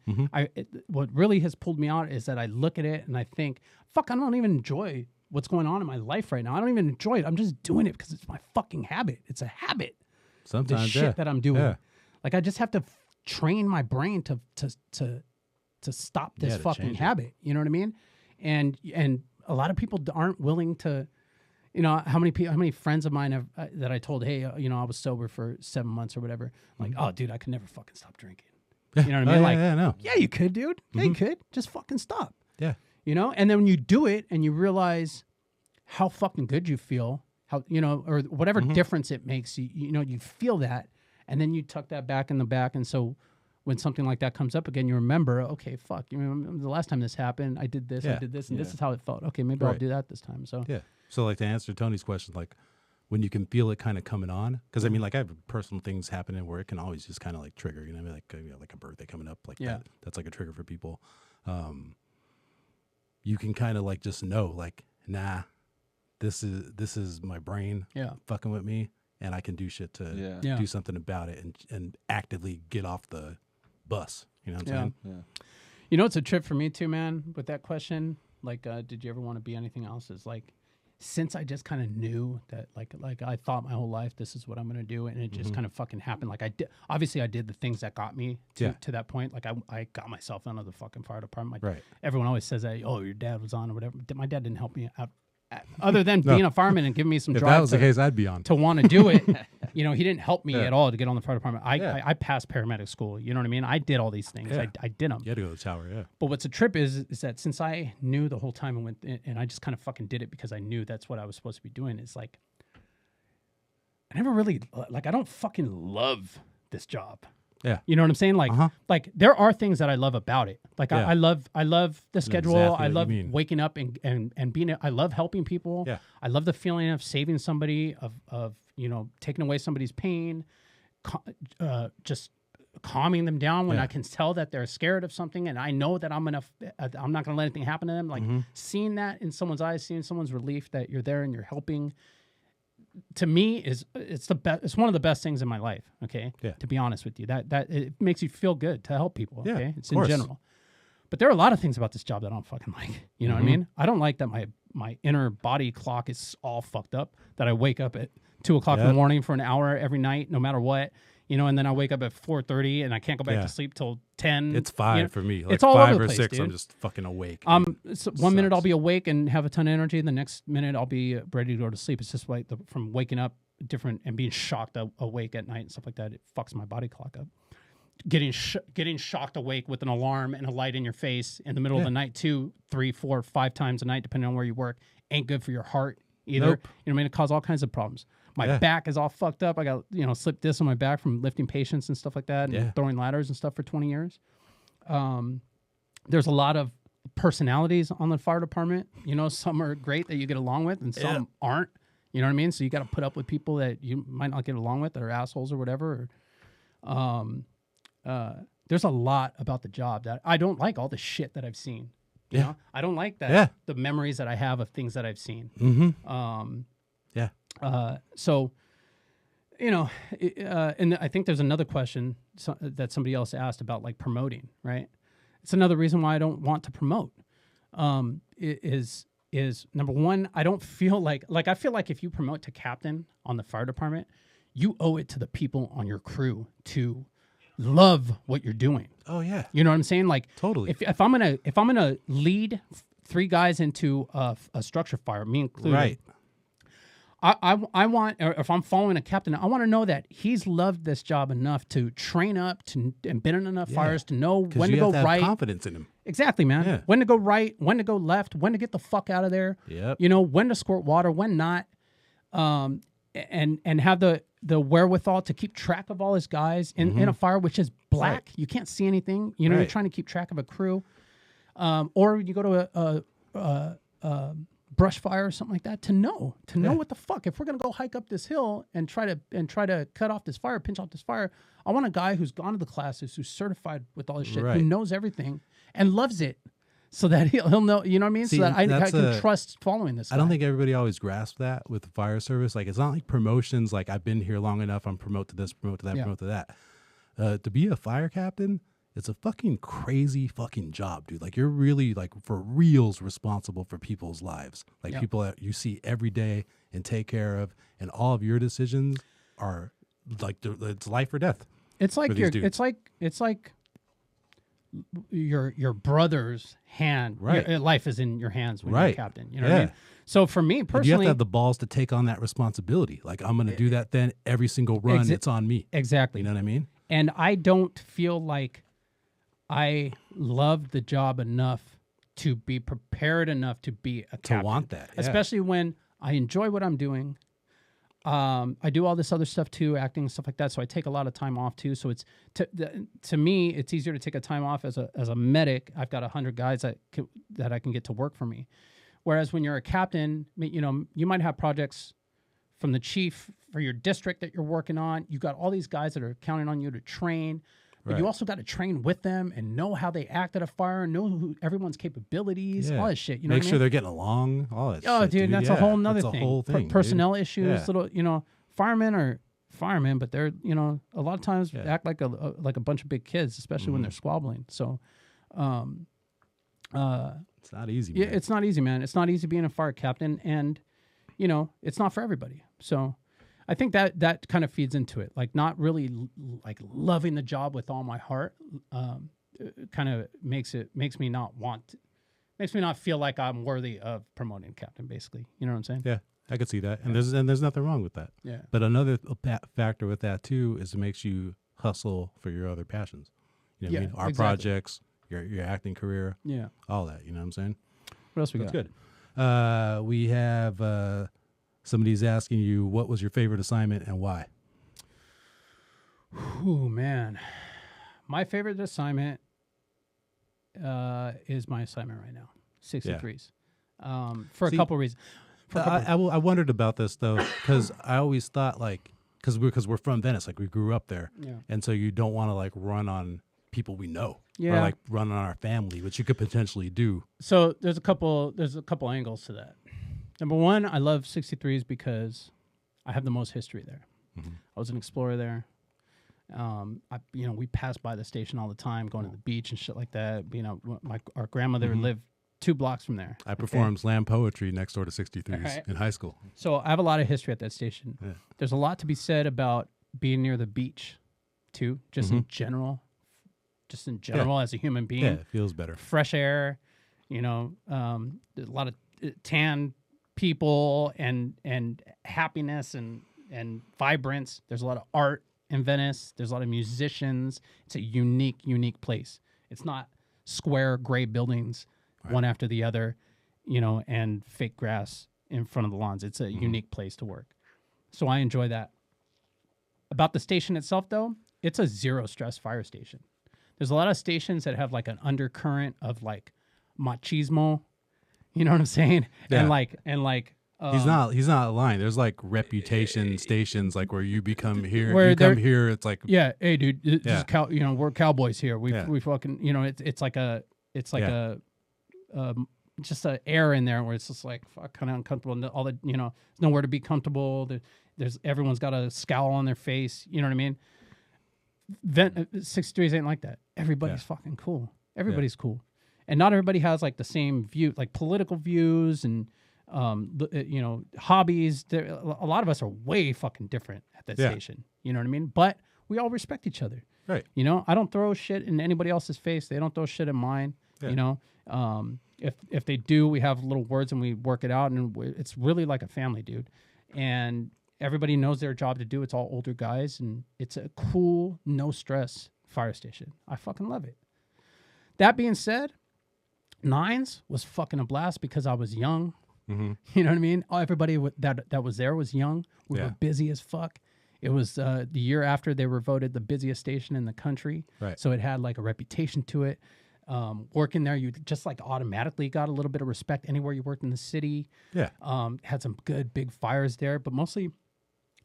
D: what really has pulled me out is that I look at it and I think, fuck, I don't even enjoy what's going on in my life right now. I don't even enjoy it. I'm just doing it because it's my fucking habit. It's a habit. The
C: Sometimes,
D: shit that I'm doing.
C: Yeah.
D: Like I just have to train my brain to stop this
C: Yeah, to
D: fucking
C: change it.
D: habit. You know what I mean? And a lot of people aren't willing to. You know how many friends of mine have that I told, hey, I was sober for 7 months or whatever. Like, oh, dude, I could never fucking stop drinking. You know what I mean?
C: Oh,
D: Like,
C: yeah, no.
D: yeah, you could, dude. Yeah, you could. Just fucking stop.
C: Yeah.
D: You know, and then when you do it and you realize how fucking good you feel, how or whatever difference it makes, you feel that, and then you tuck that back in the back, and so when something like that comes up again, you remember, okay, fuck, you remember the last time this happened, I did this,
C: Yeah.
D: and this is how it felt. Okay, maybe I'll
C: Right.
D: do that this time. So
C: Yeah. So like to answer Tony's question, like when you can feel it kind of coming on, because I mean, like I have personal things happening where it can always just kind of like trigger, like a birthday coming up, like
D: Yeah.
C: that's like a trigger for people. You can kind of like just know, like, nah, this is my brain
D: yeah,
C: fucking with me, and I can do shit to
E: Yeah.
D: Yeah.
C: do something about it and actively get off the bus. You know what I'm
D: Yeah.
C: saying?
E: Yeah.
D: It's a trip for me too, man. With that question, like, did you ever want to be anything else? Is like, since I just kind of knew that, like I thought my whole life this is what I'm gonna do, and it just kind of fucking happened. Like I did the things that got me
C: Yeah.
D: to that point. Like I got myself out of the fucking fire department.
C: Right.
D: Everyone always says that, oh, your dad was on or whatever. My dad didn't help me out, other than being a fireman and giving me some
C: If
D: drive
C: that was the case, I'd be on.
D: to want to do it. He didn't help me
C: Yeah.
D: at all to get on the fire department.
C: Yeah.
D: I passed paramedic school. You know what I mean? I did all these things.
C: Yeah.
D: I did them.
C: You had to go to the shower, yeah.
D: But what's a trip is that since I knew the whole time and went and I just kind of fucking did it because I knew that's what I was supposed to be doing. It's like I never really I don't fucking love this job.
C: Yeah.
D: You know what I'm saying? Like there are things that I love about it. Like
C: Yeah.
D: I love the schedule.
C: exactly
D: I
C: what you
D: love
C: mean.
D: waking up and being. I love helping people.
C: Yeah.
D: I love the feeling of saving somebody, of taking away somebody's pain, just calming them down when
C: Yeah.
D: I can tell that they're scared of something, and I know that I'm not gonna let anything happen to them. Like seeing that in someone's eyes, seeing someone's relief that you're there and you're helping. To me, it's the best. It's one of the best things in my life. Okay,
C: Yeah.
D: to be honest with you, that it makes you feel good to help people.
C: Yeah,
D: Okay,
C: of
D: it's in
C: course.
D: general. But there are a lot of things about this job that I don't fucking like. You know what I mean? I don't like that my inner body clock is all fucked up. That I wake up at 2:00 in the
C: Yep.
D: morning for an hour every night, no matter what. And then I wake up at 4:30 and I can't go back
C: Yeah.
D: to sleep till 10.
C: It's 5 for me. Like
D: it's all
C: 5
D: over the
C: or
D: place,
C: 6, I'm
D: dude.
C: just fucking awake.
D: So 1 minute I'll
C: sucks.
D: be awake and have a ton of energy. The next minute I'll be ready to go to sleep. It's just like from waking up different and being shocked awake at night and stuff like that. It fucks my body clock up. Getting shocked awake with an alarm and a light in your face in the middle of the night 2, 3, 4, 5 times a night, depending on where you work, ain't good for your heart either.
C: Nope.
D: You know what I mean? It causes all kinds of problems. My
C: Yeah.
D: back is all fucked up. I got, slip disc on my back from lifting patients and stuff like that and
C: Yeah.
D: throwing ladders and stuff for 20 years. There's a lot of personalities on the fire department. Some are great that you get along with and some aren't. You know what I mean? So you got to put up with people that you might not get along with that are assholes or whatever. There's a lot about the job that I don't like all the shit that I've seen. You know? I don't like that.
C: Yeah.
D: The memories that I have of things that I've seen.
C: Yeah.
D: So, and I think there's another question that somebody else asked about like promoting, right? It's another reason why I don't want to promote. Is number one, I don't feel like I feel like if you promote to captain on the fire department, you owe it to the people on your crew to love what you're doing.
C: Oh, yeah.
D: You know what I'm saying? Like
C: Totally.
D: If I'm gonna lead 3 guys into a structure fire, me included.
C: Right.
D: I want, or if I'm following a captain, I want to know that he's loved this job enough to train up and been in enough fires to know when to
C: you
D: go
C: have to have
D: right.
C: confidence in him.
D: Exactly, man.
C: Yeah.
D: When to go right, when to go left, when to get the fuck out of there.
C: Yep.
D: You know, when to squirt water, when not. And have the wherewithal to keep track of all his guys in a fire which is black.
C: Right.
D: You can't see anything. You know, you're
C: Right.
D: trying to keep track of a crew. Or you go to a brush fire or something like that to know what the fuck. If we're gonna go hike up this hill and try to cut off this fire, pinch off this fire, I want a guy who's gone to the classes, who's certified with all this shit,
C: Right.
D: who knows everything and loves it, so that he'll know. You know what I mean?
C: See,
D: so that I
C: that's
D: can trust following this.
C: I don't
D: guy.
C: think everybody always grasps that with the fire service. Like, it's not like promotions. Like, I've been here long enough. I'm promote to this, promote to that,
D: Yeah.
C: promote to that. To be a fire captain, it's a fucking crazy fucking job, dude. Like, you're really, like, for reals responsible for people's lives. Like,
D: Yeah.
C: people that you see every day and take care of, and all of your decisions are like, it's life or death.
D: It's like
C: these
D: your
C: dudes.
D: it's like your brother's hand.
C: Right.
D: Your life is in your hands when you're a
C: Right.
D: captain. You know what I
C: Yeah.
D: mean? So for me
C: And you have
D: personally,
C: to have the balls to take on that responsibility. Like, I'm going to do that then every single run. It's on me.
D: exactly.
C: You know what I mean?
D: And I don't feel like I love the job enough to be prepared enough to be a captain.
C: want that, yeah.
D: Especially when I enjoy what I'm doing. I do all this other stuff too, acting and stuff like that. So I take a lot of time off too. So it's to me, it's easier to take a time off as a medic. I've got 100 guys that I can get to work for me. Whereas when you're a captain, you know, you might have projects from the chief for your district that you're working on. You got all these guys that are counting on you to train, but you
C: Right.
D: also got to train with them and know how they act at a fire, know everyone's capabilities, all this shit. You know
C: Make
D: what I
C: sure
D: mean?
C: they're getting along. All that
D: Oh,
C: shit,
D: dude, that's a
C: Yeah,
D: whole nother
C: that's
D: thing.
C: A whole thing.
D: Personnel
C: dude.
D: issues,
C: Yeah.
D: little, you know, firemen are firemen, but they're, you know, a lot of times
C: Yeah.
D: act like a bunch of big kids, especially when they're squabbling. So,
C: It's not easy.
D: yeah,
C: Man.
D: it's not easy, man. It's not easy being a fire captain, and you know, it's not for everybody. So, I think that kind of feeds into it, like not really like loving the job with all my heart. Kind of makes me not feel like I'm worthy of promoting captain. Basically, you know what I'm saying?
C: Yeah, I could see that, and there's nothing wrong with that.
D: Yeah.
C: But another factor with that too is it makes you hustle for your other passions. You know what I
D: Yeah,
C: mean? Our
D: exactly.
C: projects, your acting career,
D: Yeah.
C: all that. You know what I'm saying?
D: What else we
C: That's
D: got?
C: good. We have somebody's asking you, what was your favorite assignment and why?
D: Oh man, my favorite assignment is my assignment right now, 63s, for
C: See,
D: a couple reasons.
C: I wondered about this though, because I always thought like, because we're from Venice, like we grew up there,
D: Yeah.
C: and so you don't want to like run on people we know, or
D: Yeah.
C: like run on our family, which you could potentially do.
D: So there's a couple angles to that. Number one, I love 63s because I have the most history there. I was an explorer there. We passed by the station all the time, going to the beach and shit like that. You know, our grandmother lived 2 blocks from there.
C: I performed slam poetry next door to 63s
D: Alright.
C: in high school.
D: So I have a lot of history at that station.
C: Yeah.
D: There's a lot to be said about being near the beach, too, just in general. Just in general, as a human being.
C: Yeah, it feels better.
D: Fresh air, you know, there's a lot of tan people and happiness and vibrance. There's a lot of art in Venice. There's a lot of musicians. It's a unique place. It's not square gray buildings, one after the other, you know, and fake grass in front of the lawns. It's a unique place to work. So I enjoy that. About the station itself, though, it's a zero stress fire station. There's a lot of stations that have like an undercurrent of like machismo, you know what I'm saying?
C: Yeah.
D: And like
C: He's not lying. There's like reputation stations like where you become here.
D: Where
C: You come
D: they're-
C: here, it's like
D: yeah, hey dude, this
C: Yeah.
D: is we're cowboys here. We
C: Yeah.
D: we fucking, you know, it's like
C: Yeah.
D: a just a air in there where it's just like fuck, kind of uncomfortable. And all the, you know, there's nowhere to be comfortable. There's everyone's got a scowl on their face. You know what I mean? 63s ain't like that. Everybody's fucking cool. Everybody's cool, and not everybody has like the same view, like political views and you know, hobbies. A lot of us are way fucking different at that
C: Yeah.
D: station. You know what I mean? But we all respect each other.
C: right.
D: You know, I don't throw shit in anybody else's face. They don't throw shit in mine. You know, if they do, we have little words and we work it out, and it's really like a family, dude. And everybody knows their job to do. It's all older guys, and it's a cool, no stress fire station. I fucking love it. That being said, Nines was fucking a blast because I was young.
C: Mm-hmm.
D: You know what I mean? Everybody that was there was young. We
C: Yeah.
D: were busy as fuck. It was the year after they were voted the busiest station in the country.
C: Right.
D: So it had like a reputation to it. Working there, you just like automatically got a little bit of respect anywhere you worked in the city.
C: Yeah.
D: Had some good big fires there, but mostly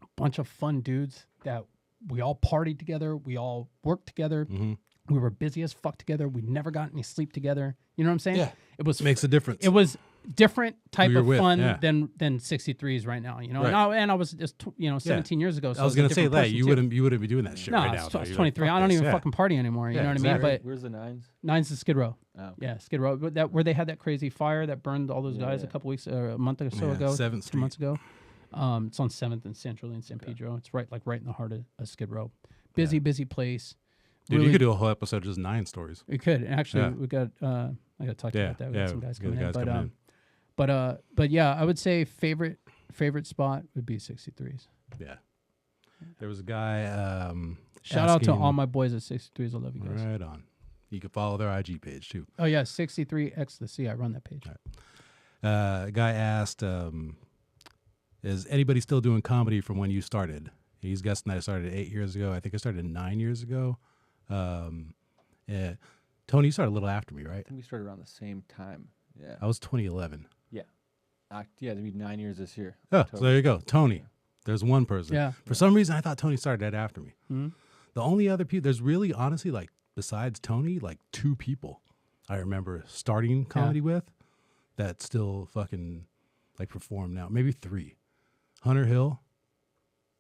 D: a bunch of fun dudes that we all partied together. We all worked together.
C: Mm-hmm.
D: We were busy as fuck together. We never got any sleep together. You know what I'm saying?
C: Yeah.
D: It was
C: Makes a difference.
D: It was different type
C: you're
D: of
C: with,
D: fun
C: yeah.
D: than 63s right now. You know,
C: Right.
D: and I was just 17 years ago. So
C: I was
D: gonna
C: gonna say that you wouldn't be doing that shit
D: No,
C: right
D: I
C: now.
D: was,
C: though.
D: I was
C: You're
D: 23.
C: like,
D: I don't
C: fuck
D: even
C: this,
D: fucking party anymore. You
C: Yeah,
D: know what
C: exactly.
D: I mean? But
E: Where's the Nines?
D: Nine's the Skid Row.
E: Oh.
D: Yeah, Skid Row. But that where they had that crazy fire that burned all those guys a couple weeks, a month or so
C: Yeah,
D: ago,
C: 7th
D: 2 months ago. It's on 7th and Central in San Pedro. It's right in the heart of Skid Row. Busy place.
C: Dude,
D: Really-
C: you could do a whole episode just 9 stories.
D: We could actually.
C: Yeah.
D: We got. I got to talk
C: Yeah,
D: about that. We
C: yeah,
D: got some guys
C: get the
D: coming in.
C: guys
D: But
C: coming in.
D: but yeah, I would say favorite spot would be 63s.
C: Yeah. There was a guy.
D: Shout out to
C: asking-
D: all my boys at 63s. I love you guys.
C: Right on. You can follow their IG page too.
D: Oh yeah, 63X the C. I run that page.
C: A guy asked, "Is anybody still doing comedy from when you started?" He's guessing that I started 8 years ago. I think I started 9 years ago. Yeah. Tony, you started a little after me, right?
E: I think we started around the same time. Yeah.
C: I was 2011.
E: Yeah. Yeah, it'll be 9 years this year.
C: Oh, so
E: October.
C: there you go. Tony. There's one person.
D: Yeah.
C: For some reason, I thought Tony started that after me.
D: Mhm.
C: The only other people, there's really, honestly, like, besides Tony, like 2 people I remember starting comedy with that still fucking, like, perform now. Maybe 3. Hunter Hill.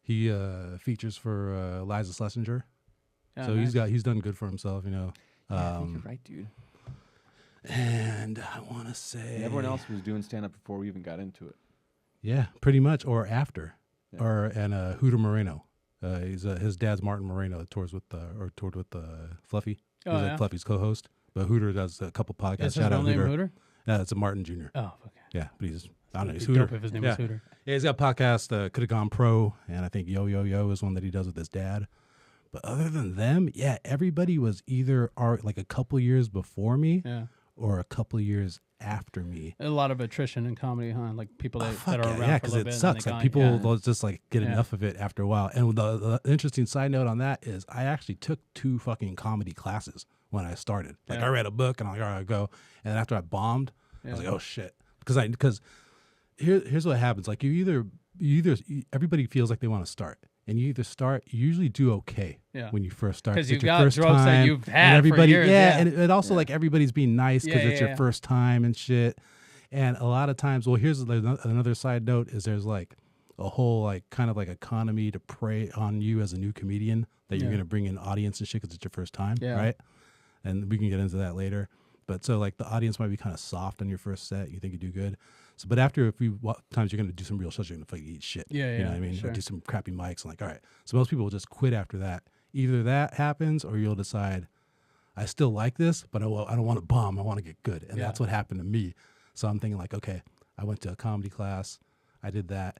C: He features for Liza Schlesinger.
D: Yeah,
C: So
D: nice.
C: he's done good for himself, you know.
E: Yeah, I think you're right, dude.
C: And I want to say...
E: And everyone else was doing stand up before we even got into it.
C: Yeah, pretty much, or after,
E: Yeah.
C: and Hooter Moreno. He's his dad's Martin Moreno. Toured with Fluffy.
D: Oh,
C: He's
D: yeah?
C: like Fluffy's co-host. But Hooter does a couple podcasts.
D: Is his
C: Shout
D: real
C: out
D: name
C: Hooter.
D: Hooter?
C: Yeah, it's a Martin Jr.
D: Oh, okay.
C: Yeah, but he's I don't know. He's
D: It'd be
C: Hooter.
D: dope if his name
C: yeah.
D: was Hooter.
C: Yeah, he's got a podcast. Could have gone pro, and I think Yo Yo Yo is one that he does with his dad. But other than them, yeah, everybody was either like a couple years before me
D: Yeah.
C: or a couple years after me.
D: A lot of attrition in comedy, huh? Like people that,
C: Fuck
D: that are
C: yeah,
D: around
C: yeah,
D: for a
C: because
D: little
C: it
D: bit. and
C: sucks.
D: they
C: Like
D: gone.
C: people
D: Yeah.
C: will just like get
D: Yeah.
C: enough of it after a while. And the interesting side note on that is I actually took 2 fucking comedy classes when I started. Like
D: Yeah.
C: I read a book and I'm like, all right, I'll go. And after I bombed, I was
D: Yeah.
C: like, oh shit, because here's what happens. Like you either everybody feels like they want to start. And you usually do okay
D: Yeah.
C: when you first start.
D: 'Cause
C: It's
D: you've
C: your
D: got
C: first
D: jokes that
C: time,
D: you've
C: and
D: had for
C: everybody,
D: years,
C: yeah,
D: yeah.
C: and it also like everybody's being nice because
D: Yeah,
C: it's
D: yeah,
C: your
D: yeah.
C: first time and shit. And a lot of times, well, here's another side note: is there's like a whole like kind of like economy to prey on you as a new comedian that you're
D: Yeah.
C: gonna bring in audience and shit because it's your first time,
D: Yeah.
C: right? And we can get into that later. But so like the audience might be kind of soft on your first set. You think you do good. So, but after a few times, you're gonna do some real shows. You're gonna fucking eat shit.
D: Yeah,
C: You know
D: yeah,
C: what I mean?
D: sure.
C: Or do some crappy mics. And like, all right. So most people will just quit after that. Either that happens, or you'll decide, I still like this, but I don't want to bomb. I want to get good. And
D: Yeah.
C: that's what happened to me. So I'm thinking like, okay, I went to a comedy class. I did that.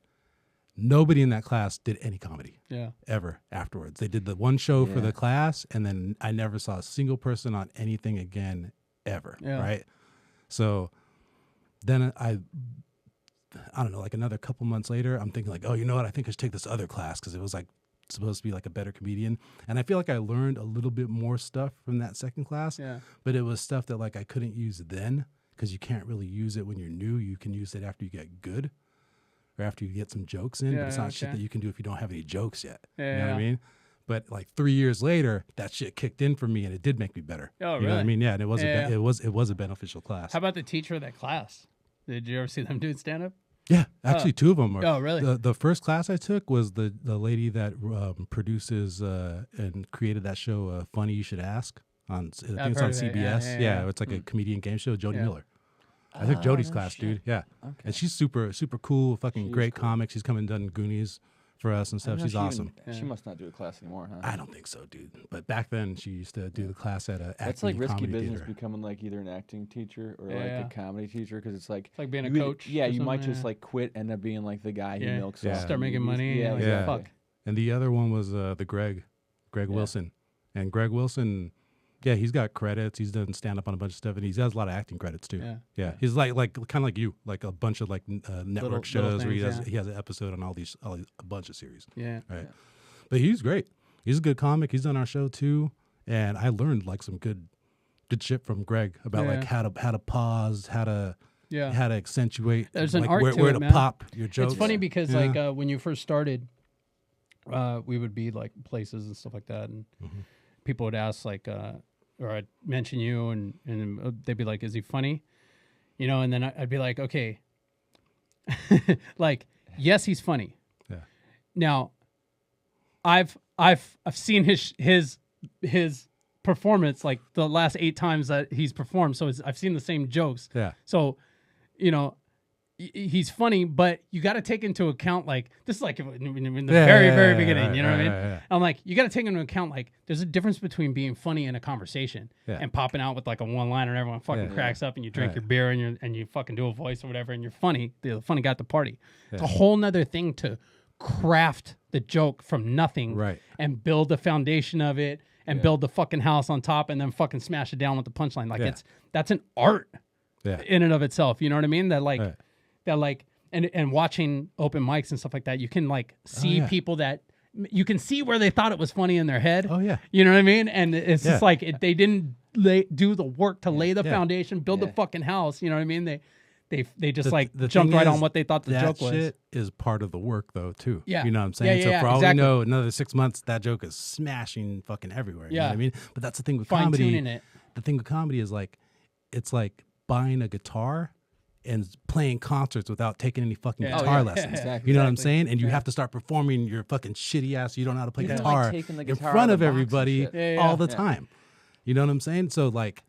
C: Nobody in that class did any comedy
D: Yeah.
C: ever afterwards. They did the one show for
E: Yeah.
C: the class, and then I never saw a single person on anything again ever.
D: Yeah.
C: Right. So then I don't know, like another couple months later, I'm thinking like, oh, you know what? I think I should take this other class because it was like supposed to be like a better comedian. And I feel like I learned a little bit more stuff from that second class,
D: Yeah.
C: but it was stuff that like I couldn't use then because you can't really use it when you're new. You can use it after you get good or after you get some jokes in,
D: Yeah,
C: but it's not shit
D: okay.
C: that you can do if you don't have any jokes yet. You know what
D: Yeah.
C: I mean? But like 3 years later, that shit kicked in for me and it did make me better.
D: Oh,
C: You know what I
D: really?
C: mean? Yeah, and it was
D: Yeah.
C: it was a beneficial class.
D: How about the teacher of that class? Did you ever see them doing stand up?
C: Yeah, actually, 2 of them are.
D: Oh, really?
C: The first class I took was the lady that produces and created that show, Funny You Should Ask. I think it's
D: heard
C: on
D: of it.
C: CBS.
D: Yeah,
C: Yeah,
D: yeah.
C: it's like a comedian game show. Jody
D: Yeah.
C: Miller. I took Jody's
E: no
C: class,
E: shit.
C: dude. Yeah,
E: Okay.
C: and she's super cool, fucking
E: She is
C: great
E: cool.
C: comic. She's come and done Goonies for us and
E: I didn't
C: stuff.
E: know
C: She's
E: she
C: awesome.
E: She must not do a class anymore, huh?
C: I don't think so, dude. But back then, she used to do the class at a
E: That's
C: acting
E: like risky
C: comedy
E: business,
C: theater.
E: becoming like either an acting teacher or
D: Yeah.
E: like a comedy teacher, because it's like
D: like being a
E: you either-
D: coach
E: Yeah,
D: or
E: you might
D: something,
E: just
D: yeah.
E: like quit, end up being like the guy who
D: Yeah.
E: milks.
C: Yeah.
E: off
D: Start
E: the
D: making
E: movies.
D: money.
E: Yeah,
D: Like,
C: Yeah.
E: exactly.
D: fuck.
C: And the other one was the Greg
E: Yeah.
C: Wilson. And Greg Wilson, yeah, he's got credits. He's done stand up on a bunch of stuff, and he has a lot of acting credits too.
D: Yeah.
C: Yeah, he's like kind of like you, like a bunch of like network
D: Little
C: shows where he
D: things,
C: does he has an episode on all these a bunch of series.
D: Yeah.
C: Right. But he's great. He's a good comic. He's on our show too, and I learned like some good shit from Greg about like
D: Yeah.
C: how to pause, how to
D: Yeah.
C: accentuate.
D: There's an
C: like,
D: art
C: where,
D: to
C: where
D: it,
C: to
D: man.
C: pop your jokes.
D: It's funny because
C: Yeah.
D: like when you first started, we would be like places and stuff like that, and
C: Mm-hmm.
D: people would ask like, or I'd mention you, and they'd be like, "Is he funny?" You know, and then I'd be like, "Okay," like, yes, he's funny.
C: Yeah.
D: Now, I've seen his performance like the last 8 times that he's performed, so I've seen the same jokes.
C: Yeah.
D: So, you know, he's funny, but you got to take into account like this is like in the very beginning.
C: right,
D: You know what I mean?
C: right.
D: I'm like, you got to take into account like there's a difference between being funny in a conversation
C: Yeah.
D: and popping out with like a one liner and everyone fucking
C: Yeah.
D: cracks up and you drink
C: Right.
D: your beer and you fucking do a voice or whatever and you're funny. The funny guy at the party. It's a whole nother thing to craft the joke from nothing
C: Right.
D: and build the foundation of it and build the fucking house on top and then fucking smash it down with the punchline. Like
C: Yeah.
D: that's an art
C: Yeah.
D: in and of itself. You know what I mean? That like
C: Right.
D: that like and watching open mics and stuff like that, you can like see
C: yeah.
D: people that you can see where they thought it was funny in their head.
C: Oh, yeah.
D: You know what I mean? And it's just
C: Yeah.
D: like they didn't do the work to lay the
C: Yeah.
D: foundation, build the
E: Yeah.
D: fucking house. You know what I mean? They just
C: The-
D: like
C: the
D: jumped
C: thing
D: right
C: is,
D: on what they thought the
C: that
D: joke was.
C: shit is part of the work though too.
D: Yeah.
C: You know what I'm saying?
D: Yeah,
C: So
D: yeah,
C: for all
D: exactly.
C: we know, another 6 months that joke is smashing fucking everywhere. You know
D: Yeah.
C: what I mean? But that's the thing with
D: Fine
C: comedy.
D: tuning it.
C: The thing with comedy is like it's like buying a guitar and playing concerts without taking any fucking
D: Yeah. Oh,
C: guitar
D: yeah.
C: lessons.
E: Exactly.
C: You know what I'm
D: Exactly.
C: saying? And you have to start performing your fucking shitty ass. You don't know how to play
E: Even, like,
C: guitar
E: taking the
C: in
E: guitar
C: front
E: out
C: of
E: of the box and
C: everybody
E: shit.
D: Yeah, yeah.
C: all the
E: Yeah.
C: time. You know what I'm saying? So like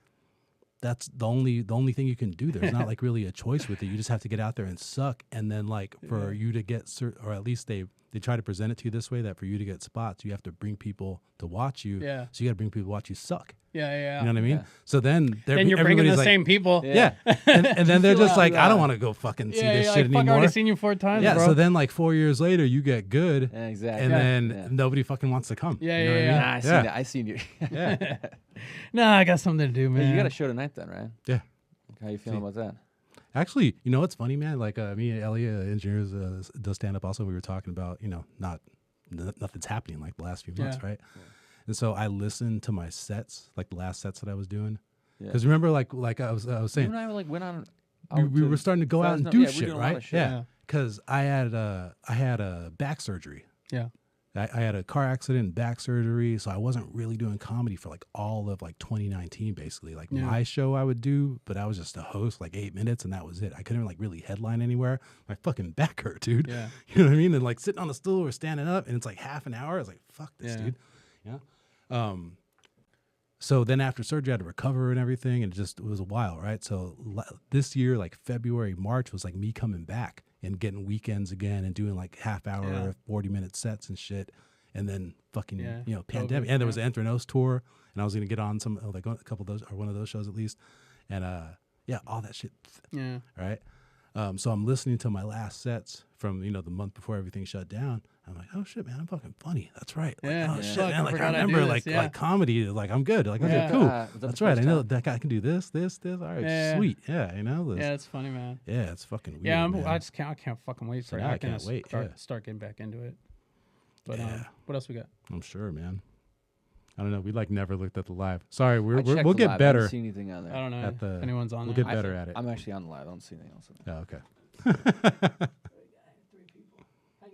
C: that's the only thing you can do. There's not like really a choice with it. You just have to get out there and suck, and then like for you to get or at least they try to present it to you this way that for you to get spots, you have to bring people to watch you.
D: Yeah.
C: So you got to bring people to watch you suck.
D: Yeah, yeah.
C: You know what I mean?
E: Yeah.
C: So then
D: Then you're bringing the
C: everybody's like,
D: same people.
C: Yeah. And then they're just like, I don't
E: that.
C: want to go fucking see
D: Yeah,
C: this
D: yeah,
C: shit
D: like, fuck, I
C: anymore.
D: already seen you 4 times,
C: Yeah.
D: bro.
C: So then like 4 years later, you get good,
E: Yeah, exactly.
C: and
E: Yeah.
C: then
E: Yeah.
C: nobody fucking wants to come.
D: Yeah,
C: You know
D: yeah,
C: what I
D: yeah.
C: mean?
E: Nah, I seen
C: Yeah.
E: it. I seen you.
C: Yeah.
D: Nah, I got something to do,
E: Hey,
D: man.
E: you got a show tonight then, right?
C: Yeah.
E: How you feeling about that?
C: Actually, you know what's funny, man? Like me and Elliot, engineers, does stand up. Also, we were talking about nothing's happening like the last few months,
D: Yeah.
C: right? And so I listened to my sets, like the last sets that I was doing,
E: Yeah.
C: because remember, like I was
E: You
C: saying,
E: and I like went on.
C: we
E: out
C: were
E: to
C: starting to go out and
E: Fresno.
C: do
E: Yeah, we're
C: shit,
E: doing a lot of
C: right?
E: shit.
C: Yeah,
D: Yeah.
C: because I had a back surgery.
D: Yeah.
C: I had a car accident, back surgery, so I wasn't really doing comedy for like all of like 2019, basically. Like
D: Yeah.
C: my show I would do, but I was just a host, like 8 minutes, and that was it. I couldn't like really headline anywhere. My fucking back hurt, dude.
D: Yeah.
C: You know what I mean? And like sitting on a stool or standing up, and it's like half an hour. I was like, fuck this,
D: Yeah.
C: dude. Yeah. So then after surgery, I had to recover and everything, and it was a while, right? So this year, like February, March, was like me coming back and getting weekends again and doing like half hour,
D: Yeah.
C: 40-minute sets and shit. And then fucking,
D: Yeah.
C: pandemic.
D: COVID,
C: And there was
D: yeah.
C: an Enthronos tour, and I was going to get on some, like a couple of those, or one of those shows at least. And all that shit,
D: Yeah.
C: right? So I'm listening to my last sets from, the month before everything shut down. I'm like, oh shit, man, I'm fucking funny. That's right. Like,
D: Yeah.
C: oh
D: Yeah.
C: shit,
D: Fuck,
C: man.
D: I
C: Like I
D: forgot I do
C: remember
D: this, yeah.
C: like comedy, like I'm good. Like, okay,
D: Yeah.
C: cool.
E: Was that
C: That's
E: the
C: right. I
E: first
C: know
E: time?
C: that guy can do this. All right,
D: Yeah.
C: sweet. Yeah, this.
D: Yeah, it's funny, man.
C: Yeah, it's fucking weird.
D: Yeah,
C: man.
D: I can't fucking wait
C: So
D: for
C: now I
D: acting
C: can't
D: to
C: wait,
D: start getting back into it. But
C: Yeah.
D: what else we got?
C: I'm sure, man. I don't know. We like never looked at the live. Sorry,
E: I checked
C: we'll
E: the
C: get
E: live. I
C: better.
E: didn't see anything on there.
D: I don't know
C: At the-
D: if anyone's on
C: we'll
D: there.
C: get better at it.
E: I'm actually on the live. I don't see anything else.
C: Oh, okay.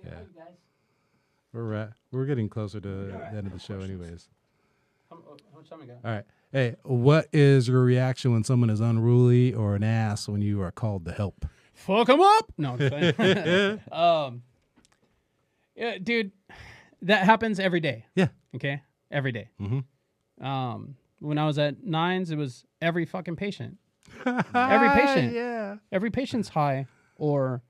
C: Yeah. We're getting closer to the end of the show, anyways.
D: How much time we got?
C: All right. Hey, what is your reaction when someone is unruly or an ass when you are called to help?
D: Fuck him up. No, I'm just playing. Yeah, dude, that happens every day.
C: Yeah.
D: Okay, every day.
C: Mm-hmm.
D: When I was at Nines, it was every fucking patient. Every patient.
C: Yeah.
D: Every patient's high or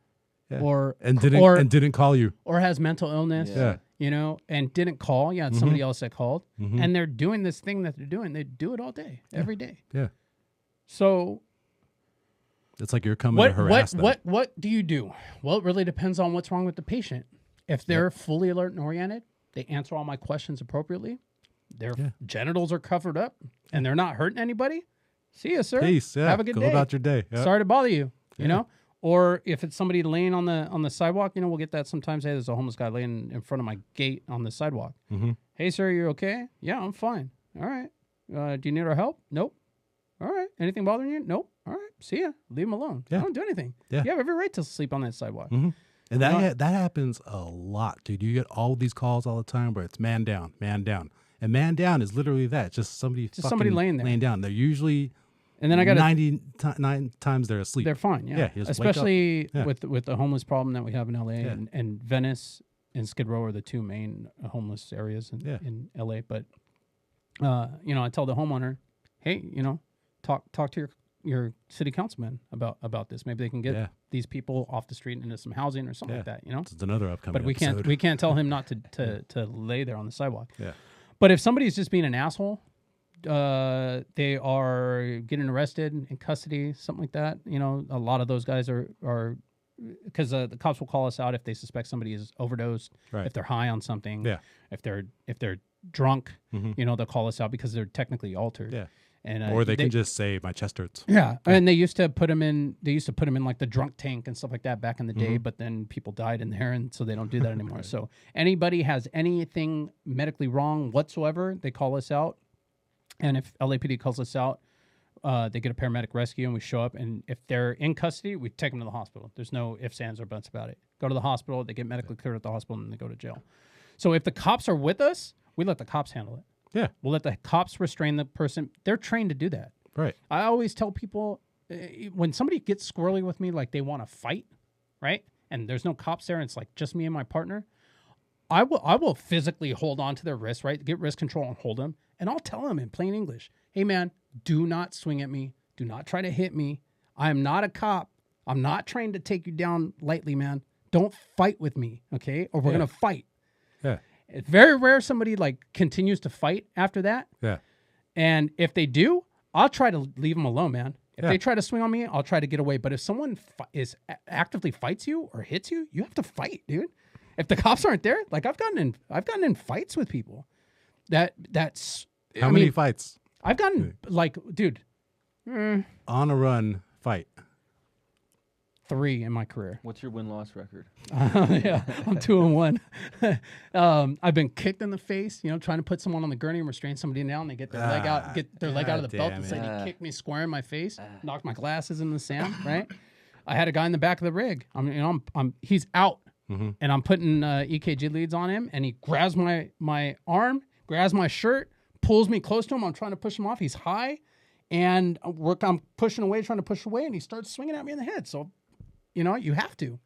C: Yeah.
D: or
C: and didn't call you.
D: or has mental illness,
C: Yeah.
D: you know, and didn't call. Yeah, it's somebody else that called,
C: Mhm.
D: and they're doing this thing that they're doing. They do it all day, every day.
C: Yeah.
D: So
C: It's like you're coming to harass them.
D: what do you do? Well, it really depends on what's wrong with the patient. If they're fully alert and oriented, they answer all my questions appropriately. Their genitals are covered up, and they're not hurting anybody. See you, sir.
C: Peace. Yeah.
D: Have a good
C: Go
D: day.
C: about your day. Yep.
D: Sorry to bother you. You
C: Yeah.
D: know. Or if it's somebody laying on the sidewalk, you know, we'll get that sometimes. Hey, there's a homeless guy laying in front of my gate on the sidewalk.
C: Mm-hmm.
D: Hey, sir, you okay? Yeah, I'm fine. All right. Do you need our help? Nope. All right. Anything bothering you? Nope. All right. See ya. Leave him alone.
C: Yeah.
D: I don't do anything.
C: Yeah.
D: You have every right to sleep on that sidewalk.
C: Mm-hmm. And that happens a lot, dude. You get all these calls all the time where it's man down, and man down is literally that. Just somebody
D: laying there.
C: laying down. They're usually
D: And then I got
C: 99 times they're asleep.
D: They're fine. Yeah.
C: Yeah, you just wake up.
D: Especially
C: Yeah.
D: with the homeless problem that we have in LA
C: Yeah.
D: and Venice and Skid Row are the two main homeless areas
C: Yeah.
D: in LA. But you know, I tell the homeowner, hey, you know, talk to your city councilman about this. Maybe they can get
C: Yeah.
D: these people off the street and into some housing or something like
C: Yeah.
D: that. You know,
C: It's another upcoming.
D: but we
C: episode.
D: can't tell him not to lay there on the sidewalk.
C: Yeah.
D: But if somebody's just being an asshole, they are getting arrested in custody, something like that. You know, a lot of those guys are because the cops will call us out if they suspect somebody is overdosed,
C: Right.
D: if they're high on something,
C: Yeah.
D: if they're drunk.
C: Mhm.
D: You know, they'll call us out because they're technically altered.
C: Yeah.
D: And
C: Or they can just say my chest hurts.
D: yeah, and they used to put them in. They used to put them in like the drunk tank and stuff like that back in the
C: Mm-hmm.
D: day. But then people died in there, and so they don't do that anymore. So anybody has anything medically wrong whatsoever, they call us out. And if LAPD calls us out, they get a paramedic rescue, and we show up. And if they're in custody, we take them to the hospital. There's no ifs, ands, or buts about it. Go to the hospital. They get medically cleared at the hospital, and they go to jail. So if the cops are with us, we let the cops handle it.
C: Yeah.
D: We'll let the cops restrain the person. They're trained to do that.
C: Right.
D: I always tell people when somebody gets squirrely with me, like they want to fight, right? And there's no cops there, and it's like just me and my partner. I will physically hold on to their wrist, right? Get wrist control and hold them, and I'll tell them in plain English, "Hey, man, do not swing at me. Do not try to hit me. I am not a cop. I'm not trained to take you down lightly, man. Don't fight with me, okay? Or we're gonna fight."
C: Yeah.
D: It's very rare somebody like continues to fight after that.
C: Yeah.
D: And if they do, I'll try to leave them alone, man. If
C: Yeah.
D: they try to swing on me, I'll try to get away. But if someone actively fights you or hits you, you have to fight, dude. If the cops aren't there, like I've gotten in fights with people. That's
C: How many fights
D: I've gotten like, dude,
C: on a run fight?
D: 3 in my career.
E: What's your win-loss record?
D: Yeah, I'm 2-1. I've been kicked in the face, you know, trying to put someone on the gurney and restrain somebody down. They get their leg out, out of the belt.
C: damn
D: And
C: it.
D: said he kicked me square in my face, knocked my glasses in the sand. Right. I had a guy in the back of the rig. He's out, and I'm putting EKG leads on him, and he grabs my arm, grabs my shirt, pulls me close to him. I'm trying to push him off. He's high, and I'm pushing away, trying to push away, and he starts swinging at me in the head. So, you know, you have to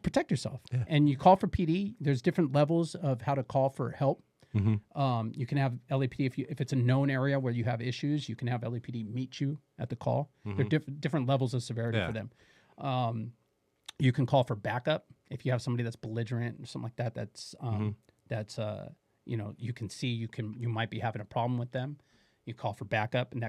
D: protect yourself, and you call for PD. There's different levels of how to call for help. You can have LAPD if it's a known area where you have issues. You can have LAPD meet you at the call. There are different levels of severity for them. You can call for backup if you have somebody that's belligerent or something like that. That's you know, you can see you might be having a problem with them. You call for backup, and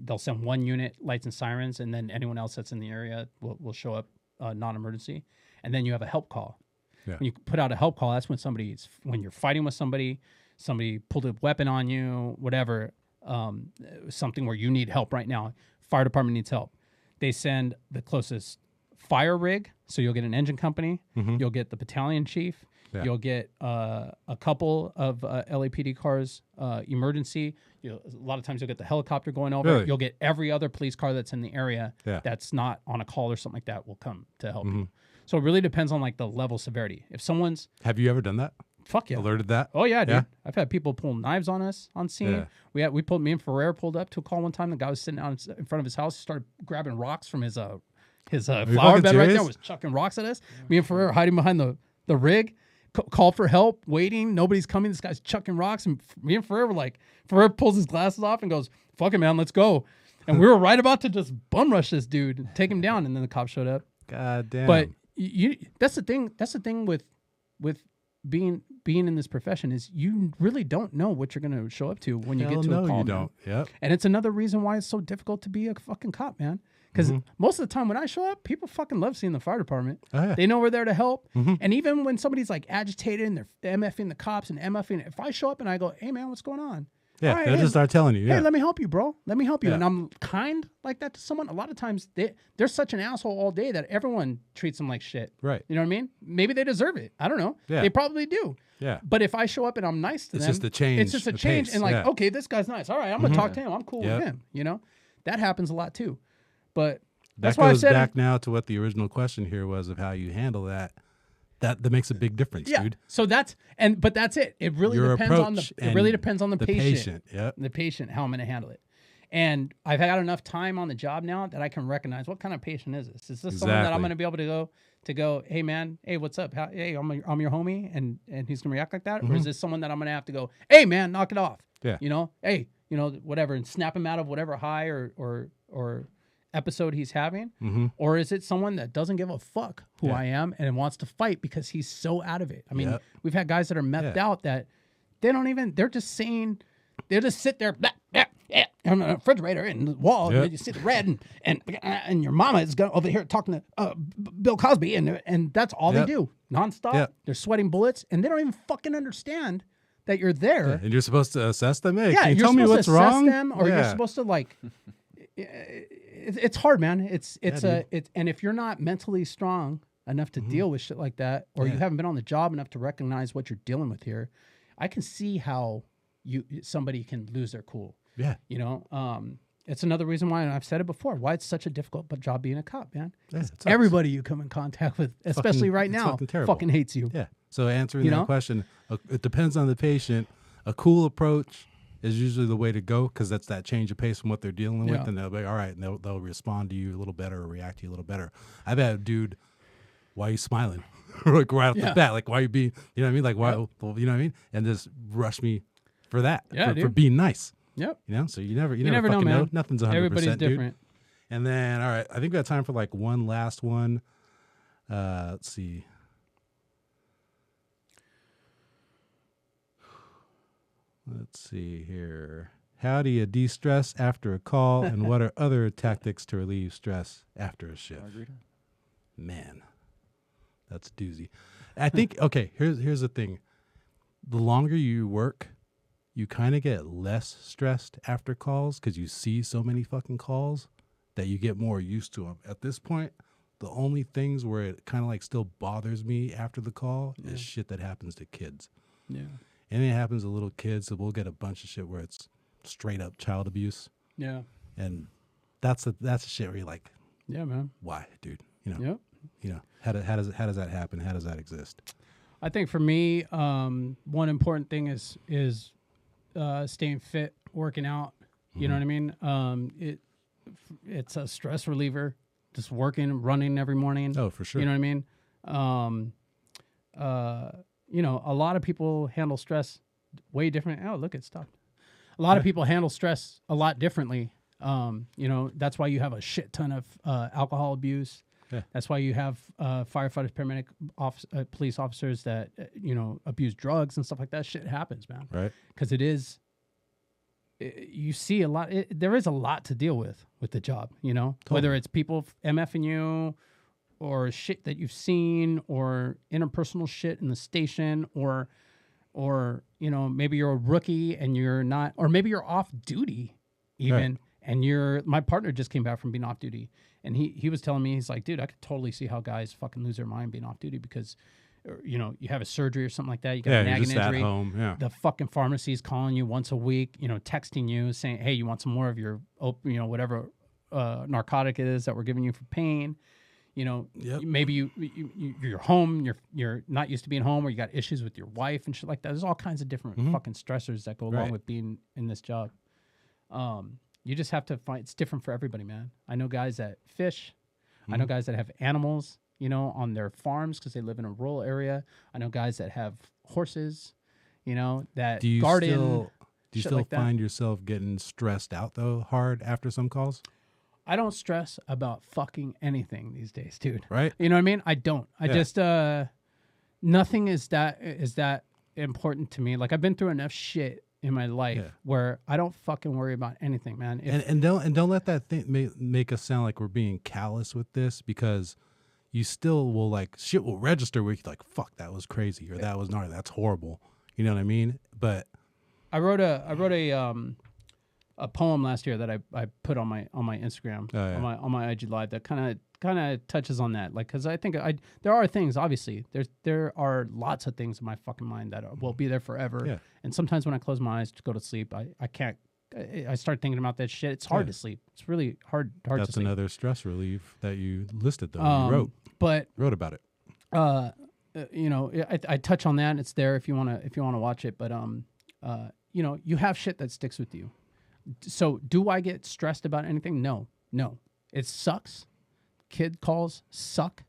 D: they'll send one unit, lights and sirens, and then anyone else that's in the area will show up non-emergency. And then you have a help call.
C: Yeah.
D: When you put out a help call, that's when you're fighting with somebody pulled a weapon on you, whatever, something where you need help right now. Fire department needs help. They send the closest fire rig, so you'll get an engine company, you'll get the battalion chief, you'll get a couple of LAPD cars, emergency. A lot of times you'll get the helicopter going over.
C: Really?
D: You'll get every other police car that's in the area
C: Yeah.
D: that's not on a call or something like that will come to help you. So it really depends on like the level of severity. If someone's
C: Have you ever done that?
D: fuck yeah,
C: Alerted that?
D: oh yeah, dude.
C: Yeah?
D: I've had people pull knives on us on scene.
C: Yeah.
D: Me and Ferrer pulled up to a call one time. The guy was sitting out in front of his house. He started grabbing rocks from his flower
C: fucking
D: bed right there.
C: serious?
D: Was chucking rocks at us. Me and Ferrer hiding behind the rig. Call for help, waiting. Nobody's coming. This guy's chucking rocks, and me and Ferrer were like, Ferrer pulls his glasses off and goes, "Fuck it, man, let's go." And we were right about to just bum rush this dude, and take him down, and then the cop showed up.
C: God damn.
D: But that's the thing. That's the thing with being in this profession is you really don't know what you're going to show up to when you get to a call.
C: You
D: man.
C: don't. Yep.
D: And it's another reason why it's so difficult to be a fucking cop, man. Because most of the time when I show up, people fucking love seeing the fire department.
C: Oh, yeah.
D: They know we're there to help. And even when somebody's like agitated and they're MFing the cops and MFing, if I show up and I go, hey man, what's going on?
C: Yeah,
D: All right,
C: they'll
D: hey,
C: just start telling you. Yeah.
D: Hey, let me help you, bro. Let me help you.
C: Yeah.
D: And I'm kind like that to someone. A lot of times they're such an asshole all day that everyone treats them like shit.
C: Right.
D: You know what I mean? Maybe they deserve it. I don't know.
C: Yeah.
D: They probably do.
C: Yeah.
D: But if I show up and I'm nice to
C: It's
D: them,
C: just a change,
D: It's just a
C: a
D: change.
C: pace,
D: And like,
C: yeah.
D: okay, this guy's nice. All right, I'm gonna talk to him. I'm cool
C: Yep.
D: with him. You know, that happens a lot too. But
C: That
D: that's why I
C: goes
D: said
C: back now to what the original question here was of how you handle that. That makes a big difference,
D: yeah.
C: dude.
D: So that's but that's it. It really
C: Your
D: depends on the.
C: approach
D: It really
C: and
D: depends on the patient.
C: patient. Yep.
D: The patient, how I'm going to handle it. And I've had enough time on the job now that I can recognize what kind of patient is this. Is this someone that I'm
C: Exactly.
D: going to be able to go, hey man, hey what's up? Hey, I'm your homie, and he's going to react like that, or is this someone that I'm going to have to go, hey man, knock it off?
C: Yeah.
D: You know, hey, you know, whatever, and snap him out of whatever high or episode he's having, or is it someone that doesn't give a fuck who
C: Yeah.
D: I am and wants to fight because he's so out of it? I mean,
C: Yep.
D: we've had guys that are methed
C: Yeah.
D: out that they don't even. They're just saying. They'll just sit there on the refrigerator and the wall,
C: Yep.
D: and you see the red, and your mama is over here talking to Bill Cosby, and that's all
C: Yep.
D: they do nonstop.
C: Yep.
D: They're sweating bullets, and they don't even fucking understand that you're there.
C: And you're supposed to assess them. Hey,
D: Yeah,
C: can you
D: you're
C: tell me
D: supposed
C: what's
D: to assess
C: wrong?
D: them, or you're
C: Yeah.
D: supposed to like. It's hard, man. It's and if you're not mentally strong enough to deal with shit like that, or you
C: Yeah.
D: haven't been on the job enough to recognize what you're dealing with here, I can see how somebody can lose their cool.
C: Yeah.
D: You know, it's another reason why, and I've said it before, why it's such a difficult job being a cop, man.
C: Yeah, it sucks.
D: Everybody you come in contact with, especially right
C: it's
D: now,
C: fucking terrible.
D: fucking hates you.
C: Yeah. So answering
D: You
C: that
D: know?
C: question, it depends on the patient. A cool approach is usually the way to go because that's that change of pace from what they're dealing with,
D: Yeah.
C: and they'll be all right, and they'll respond to you a little better or react to you a little better. I've had a dude, why are you smiling? Like right off
D: Yeah.
C: the bat, like why are you being, you know what I mean? Like why, well, you know what I mean? And just rush me for that,
D: Yeah,
C: for
D: dude.
C: being nice.
D: Yep.
C: You know, so you never
D: You never know,
C: fucking
D: man.
C: Nothing's 100%.
D: Everybody's
C: dude.
D: different.
C: And then, all right, I think we got time for like one last one. Let's see. Let's see here. How do you de-stress after a call, and what are other tactics to relieve stress after a shift?
E: Margarita?
C: Man, that's a doozy. I think, okay, here's the thing. The longer you work, you kind of get less stressed after calls because you see so many fucking calls that you get more used to them. At this point, the only things where it kind of like still bothers me after the call is shit that happens to kids.
D: Yeah.
C: Anything that happens to little kids, so we'll get a bunch of shit where it's straight up child abuse.
D: Yeah.
C: And that's the shit where you're like,
D: Yeah, man.
C: why, dude? You know,
D: Yep.
C: you know, how does that happen? How does that exist?
D: I think for me, one important thing is staying fit, working out. You know what I mean? It's a stress reliever. Just working, running every morning.
C: Oh, for sure.
D: You know what I mean? You know, a lot of people handle stress way different. Oh, look, it stopped. A lot of people handle stress a lot differently. You know, that's why you have a shit ton of alcohol abuse.
C: Yeah.
D: That's why you have firefighters, paramedic, police officers that, you know, abuse drugs and stuff like that. Shit happens, man.
C: Right.
D: Because you see a lot. There is a lot to deal with the job, you know, whether it's people MFing you or shit that you've seen or interpersonal shit in the station or, you know, maybe you're a rookie and you're not, or maybe you're off duty even.
C: Right.
D: And my partner just came back from being off duty, and he was telling me, he's like, dude, I could totally see how guys fucking lose their mind being off duty because, you know, you have a surgery or something like that. You got
C: Yeah,
D: a
C: you're
D: nagging
C: just at
D: injury.
C: home. Yeah.
D: The fucking pharmacy's calling you once a week, you know, texting you saying, hey, you want some more of your, you know, whatever narcotic it is that we're giving you for pain. You know,
C: Yep.
D: maybe you're home, you're not used to being home, or you got issues with your wife and shit like that. There's all kinds of different fucking stressors that go along
C: Right.
D: with being in this job. You just have to find, it's different for everybody, man. I know guys that fish. I know guys that have animals, you know, on their farms because they live in a rural area. I know guys that have horses, you know, that
C: Do you
D: garden.
C: still
D: shit like that.
C: find yourself getting stressed out though hard after some calls?
D: I don't stress about fucking anything these days, dude.
C: Right?
D: You know what I mean? I don't. I
C: Yeah.
D: just nothing is that important to me. Like I've been through enough shit in my life
C: Yeah.
D: where I don't fucking worry about anything, man. If,
C: And don't let that thing make us sound like we're being callous with this, because you still will, like, shit will register where you're like, fuck, that was crazy, or that was gnarly, that's horrible. You know what I mean? But
D: I wrote a poem last year that I put on my Instagram,
C: Oh, yeah.
D: on my IG live, that kind of touches on that. Like, because I think there are things, obviously there are lots of things in my fucking mind that will be there forever.
C: Yeah.
D: And sometimes when I close my eyes to go to sleep, I can't. I start thinking about that shit. It's hard
C: Yeah.
D: to sleep. It's really hard to
C: that's
D: sleep.
C: another stress relief that you listed, though. You
D: But
C: wrote about it.
D: you know, I touch on that. It's there if you wanna watch it. But you know, you have shit that sticks with you. So do I get stressed about anything? No. It sucks. Kid calls suck.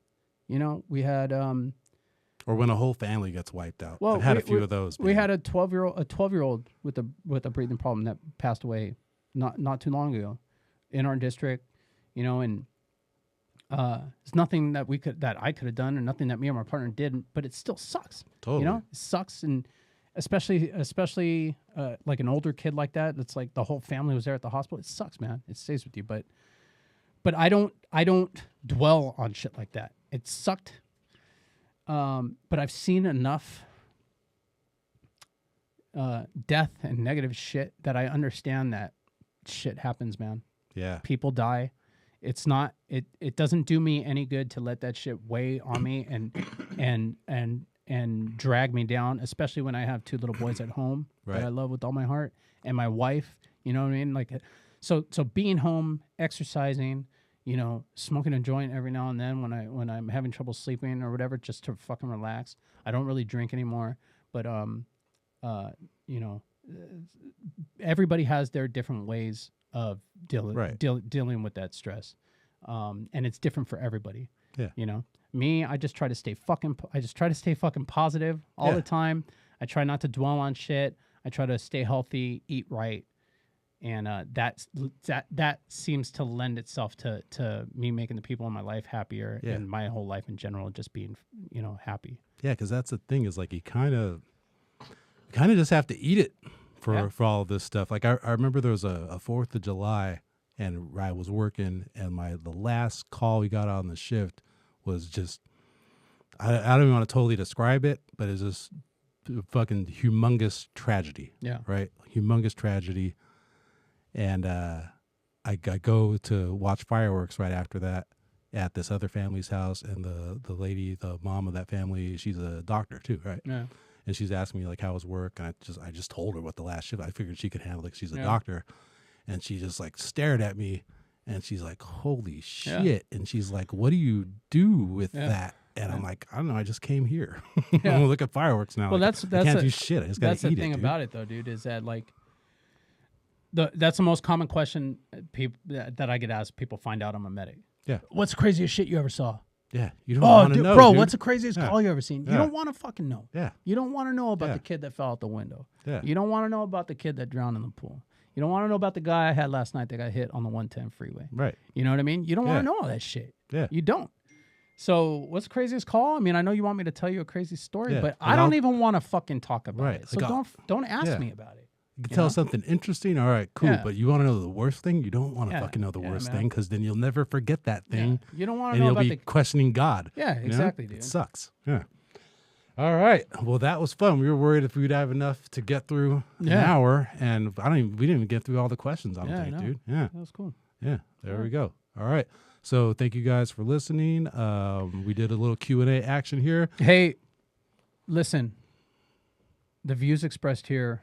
D: You know, we had
C: Or when a whole family gets wiped out.
D: well,
C: I've had
D: we-
C: a few
D: we-
C: of those.
D: we
C: man.
D: had a 12-year-old with a breathing problem that passed away not too long ago in our district. You know, and it's nothing that I could have done, or nothing that me or my partner did, but it still sucks.
C: Totally.
D: You know, it sucks, and especially like an older kid like that. It's like the whole family was there at the hospital. It sucks, man. It stays with you, but I don't dwell on shit like that. It sucked, but I've seen enough death and negative shit that I understand that shit happens, man.
C: Yeah.
D: People die. It's not it doesn't do me any good to let that shit weigh on me and drag me down, especially when I have 2 little boys at home
C: Right.
D: that I love with all my heart, and my wife, you know what I mean? Like, so being home, exercising, you know, smoking a joint every now and then when I'm having trouble sleeping or whatever, just to fucking relax. I don't really drink anymore, but you know, everybody has their different ways of dealing with that stress, and it's different for everybody.
C: Yeah.
D: You know, me, I just try to stay fucking positive all
C: Yeah.
D: the time. I try not to dwell on shit. I try to stay healthy, eat right, and that seems to lend itself to me making the people in my life happier,
C: Yeah.
D: and my whole life in general just being, you know, happy.
C: Yeah, because that's the thing, is like you kind of just have to eat it for all of this stuff. Like I remember there was a 4th of July, and I was working, and the last call we got on the shift was just, I don't even want to totally describe it, but it's just fucking humongous tragedy.
D: Yeah.
C: Right? Humongous tragedy. And I go to watch fireworks right after that at this other family's house, and the lady, the mom of that family, she's a doctor too, right?
D: Yeah.
C: And she's asking me like, how was work? And I just told her what the last shift. I figured she could handle it. She's a
D: Yeah.
C: doctor. And she just like stared at me, and she's like, holy shit. And she's like, what do you do with that? And I'm like, I don't know. I just came here.
D: Yeah.
C: Look at fireworks now.
D: Well,
C: Like,
D: that's
C: I can't
D: a-
C: do shit. I just gotta
D: That's
C: eat
D: the thing
C: it, dude.
D: about it, though, dude, is that like that's the most common question people that I get asked. People find out I'm a medic.
C: Yeah.
D: What's the craziest shit you ever saw?
C: Yeah. You don't
D: Oh,
C: want to
D: dude,
C: know,
D: bro,
C: dude.
D: what's the craziest
C: Yeah.
D: call you ever seen? You
C: Yeah.
D: don't want to fucking know.
C: Yeah.
D: You don't want to know about
C: Yeah.
D: the kid that fell out the window.
C: Yeah.
D: You don't want to know about the kid that drowned in the pool. You don't want to know about the guy I had last night that got hit on the 110 freeway.
C: Right.
D: You know what I mean? You don't
C: Yeah.
D: want to know all that shit.
C: Yeah.
D: You don't. So what's the craziest call? I mean, I know you want me to tell you a crazy story,
C: Yeah.
D: but
C: And
D: I don't
C: I'll-
D: even want to fucking talk about
C: Right.
D: it. So
C: Like,
D: don't ask
C: yeah.
D: me about it.
C: You can
D: You
C: tell
D: know?
C: something interesting. All right, cool.
D: Yeah.
C: But you want to know the worst thing? You don't want to
D: Yeah.
C: fucking know the
D: Yeah,
C: worst
D: man.
C: thing, because then you'll never forget that thing.
D: You don't want to
C: And
D: know
C: you'll
D: about
C: be
D: the
C: questioning God.
D: Yeah,
C: you know?
D: exactly, dude.
C: It sucks. Yeah. All right. Well, that was fun. We were worried if we'd have enough to get through an
D: Yeah.
C: hour, and we didn't even get through all the questions. I don't
D: Yeah, I
C: think,
D: know.
C: dude. Yeah.
D: That was cool.
C: Yeah. There we go. All right. So thank you guys for listening. We did a little Q&A action here.
D: Hey, listen. The views expressed here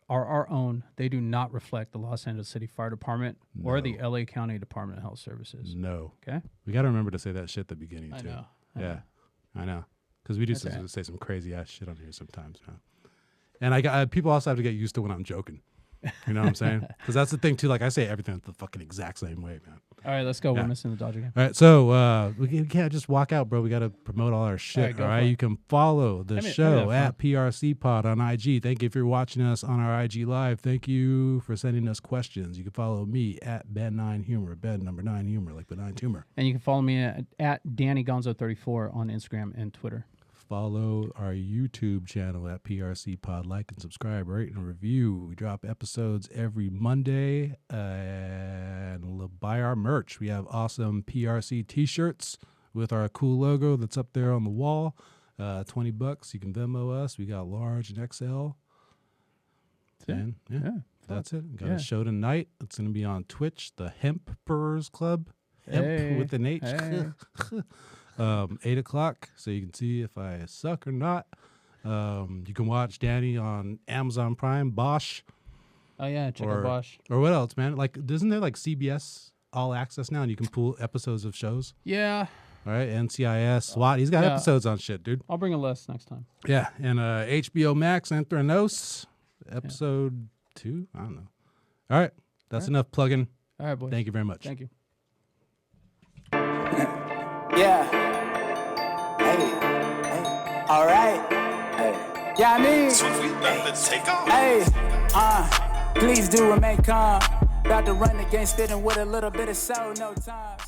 D: are our own. They do not reflect the Los Angeles City Fire Department or the LA County Department of Health Services.
C: No.
D: Okay?
C: We got to remember to say that shit at the beginning,
D: I
C: too.
D: know.
C: Yeah. I know. Because we do
D: That's all right.
C: say some crazy ass shit on here sometimes, man. And people also have to get used to when I'm joking. You know what I'm saying? Because that's the thing too. Like I say everything the fucking exact same way, man.
D: All right, let's go.
C: Yeah.
D: We're missing the Dodger game.
C: All right, so we can't just walk out, bro. We got to promote all our shit.
D: go
C: All
D: for
C: right,
D: it.
C: you can follow the
D: Let me
C: show
D: have
C: at PRC Pod on IG. Thank you if you're watching us on our IG Live. Thank you for sending us questions. You can follow me at Ben9Humor, Ben number 9 Humor, like benign tumor.
D: And you can follow me at DannyGonzo34 on Instagram and Twitter.
C: Follow our YouTube channel at PRC Pod. Like and subscribe, rate and review. We drop episodes every Monday. And buy our merch. We have awesome PRC t-shirts with our cool logo that's up there on the wall. $20. You can Venmo us. We got large and XL. And that's it. Got a show tonight. It's going to be on Twitch, the Hempers Club. Hemp with an H.
D: Hey.
C: 8 o'clock, so you can see if I suck or not. You can watch Danny on Amazon Prime, Bosch.
D: Oh yeah, check out Bosch.
C: Or what else, man? Like, isn't there like CBS All Access now, and you can pull episodes of shows?
D: Yeah,
C: All right, NCIS, SWAT. He's got episodes on shit, dude.
D: I'll bring a list next time.
C: Yeah, and HBO Max, Anthranos, episode 2. I don't know. All right, that's enough plugging.
D: All right, boys.
C: Thank you very much.
D: Thank you.
A: Yeah. Hey. All right. Hey. Yeah, I mean.
B: So we about to take off.
A: Hey. Please do remain calm. About to run against it and with a little bit of soul, no times.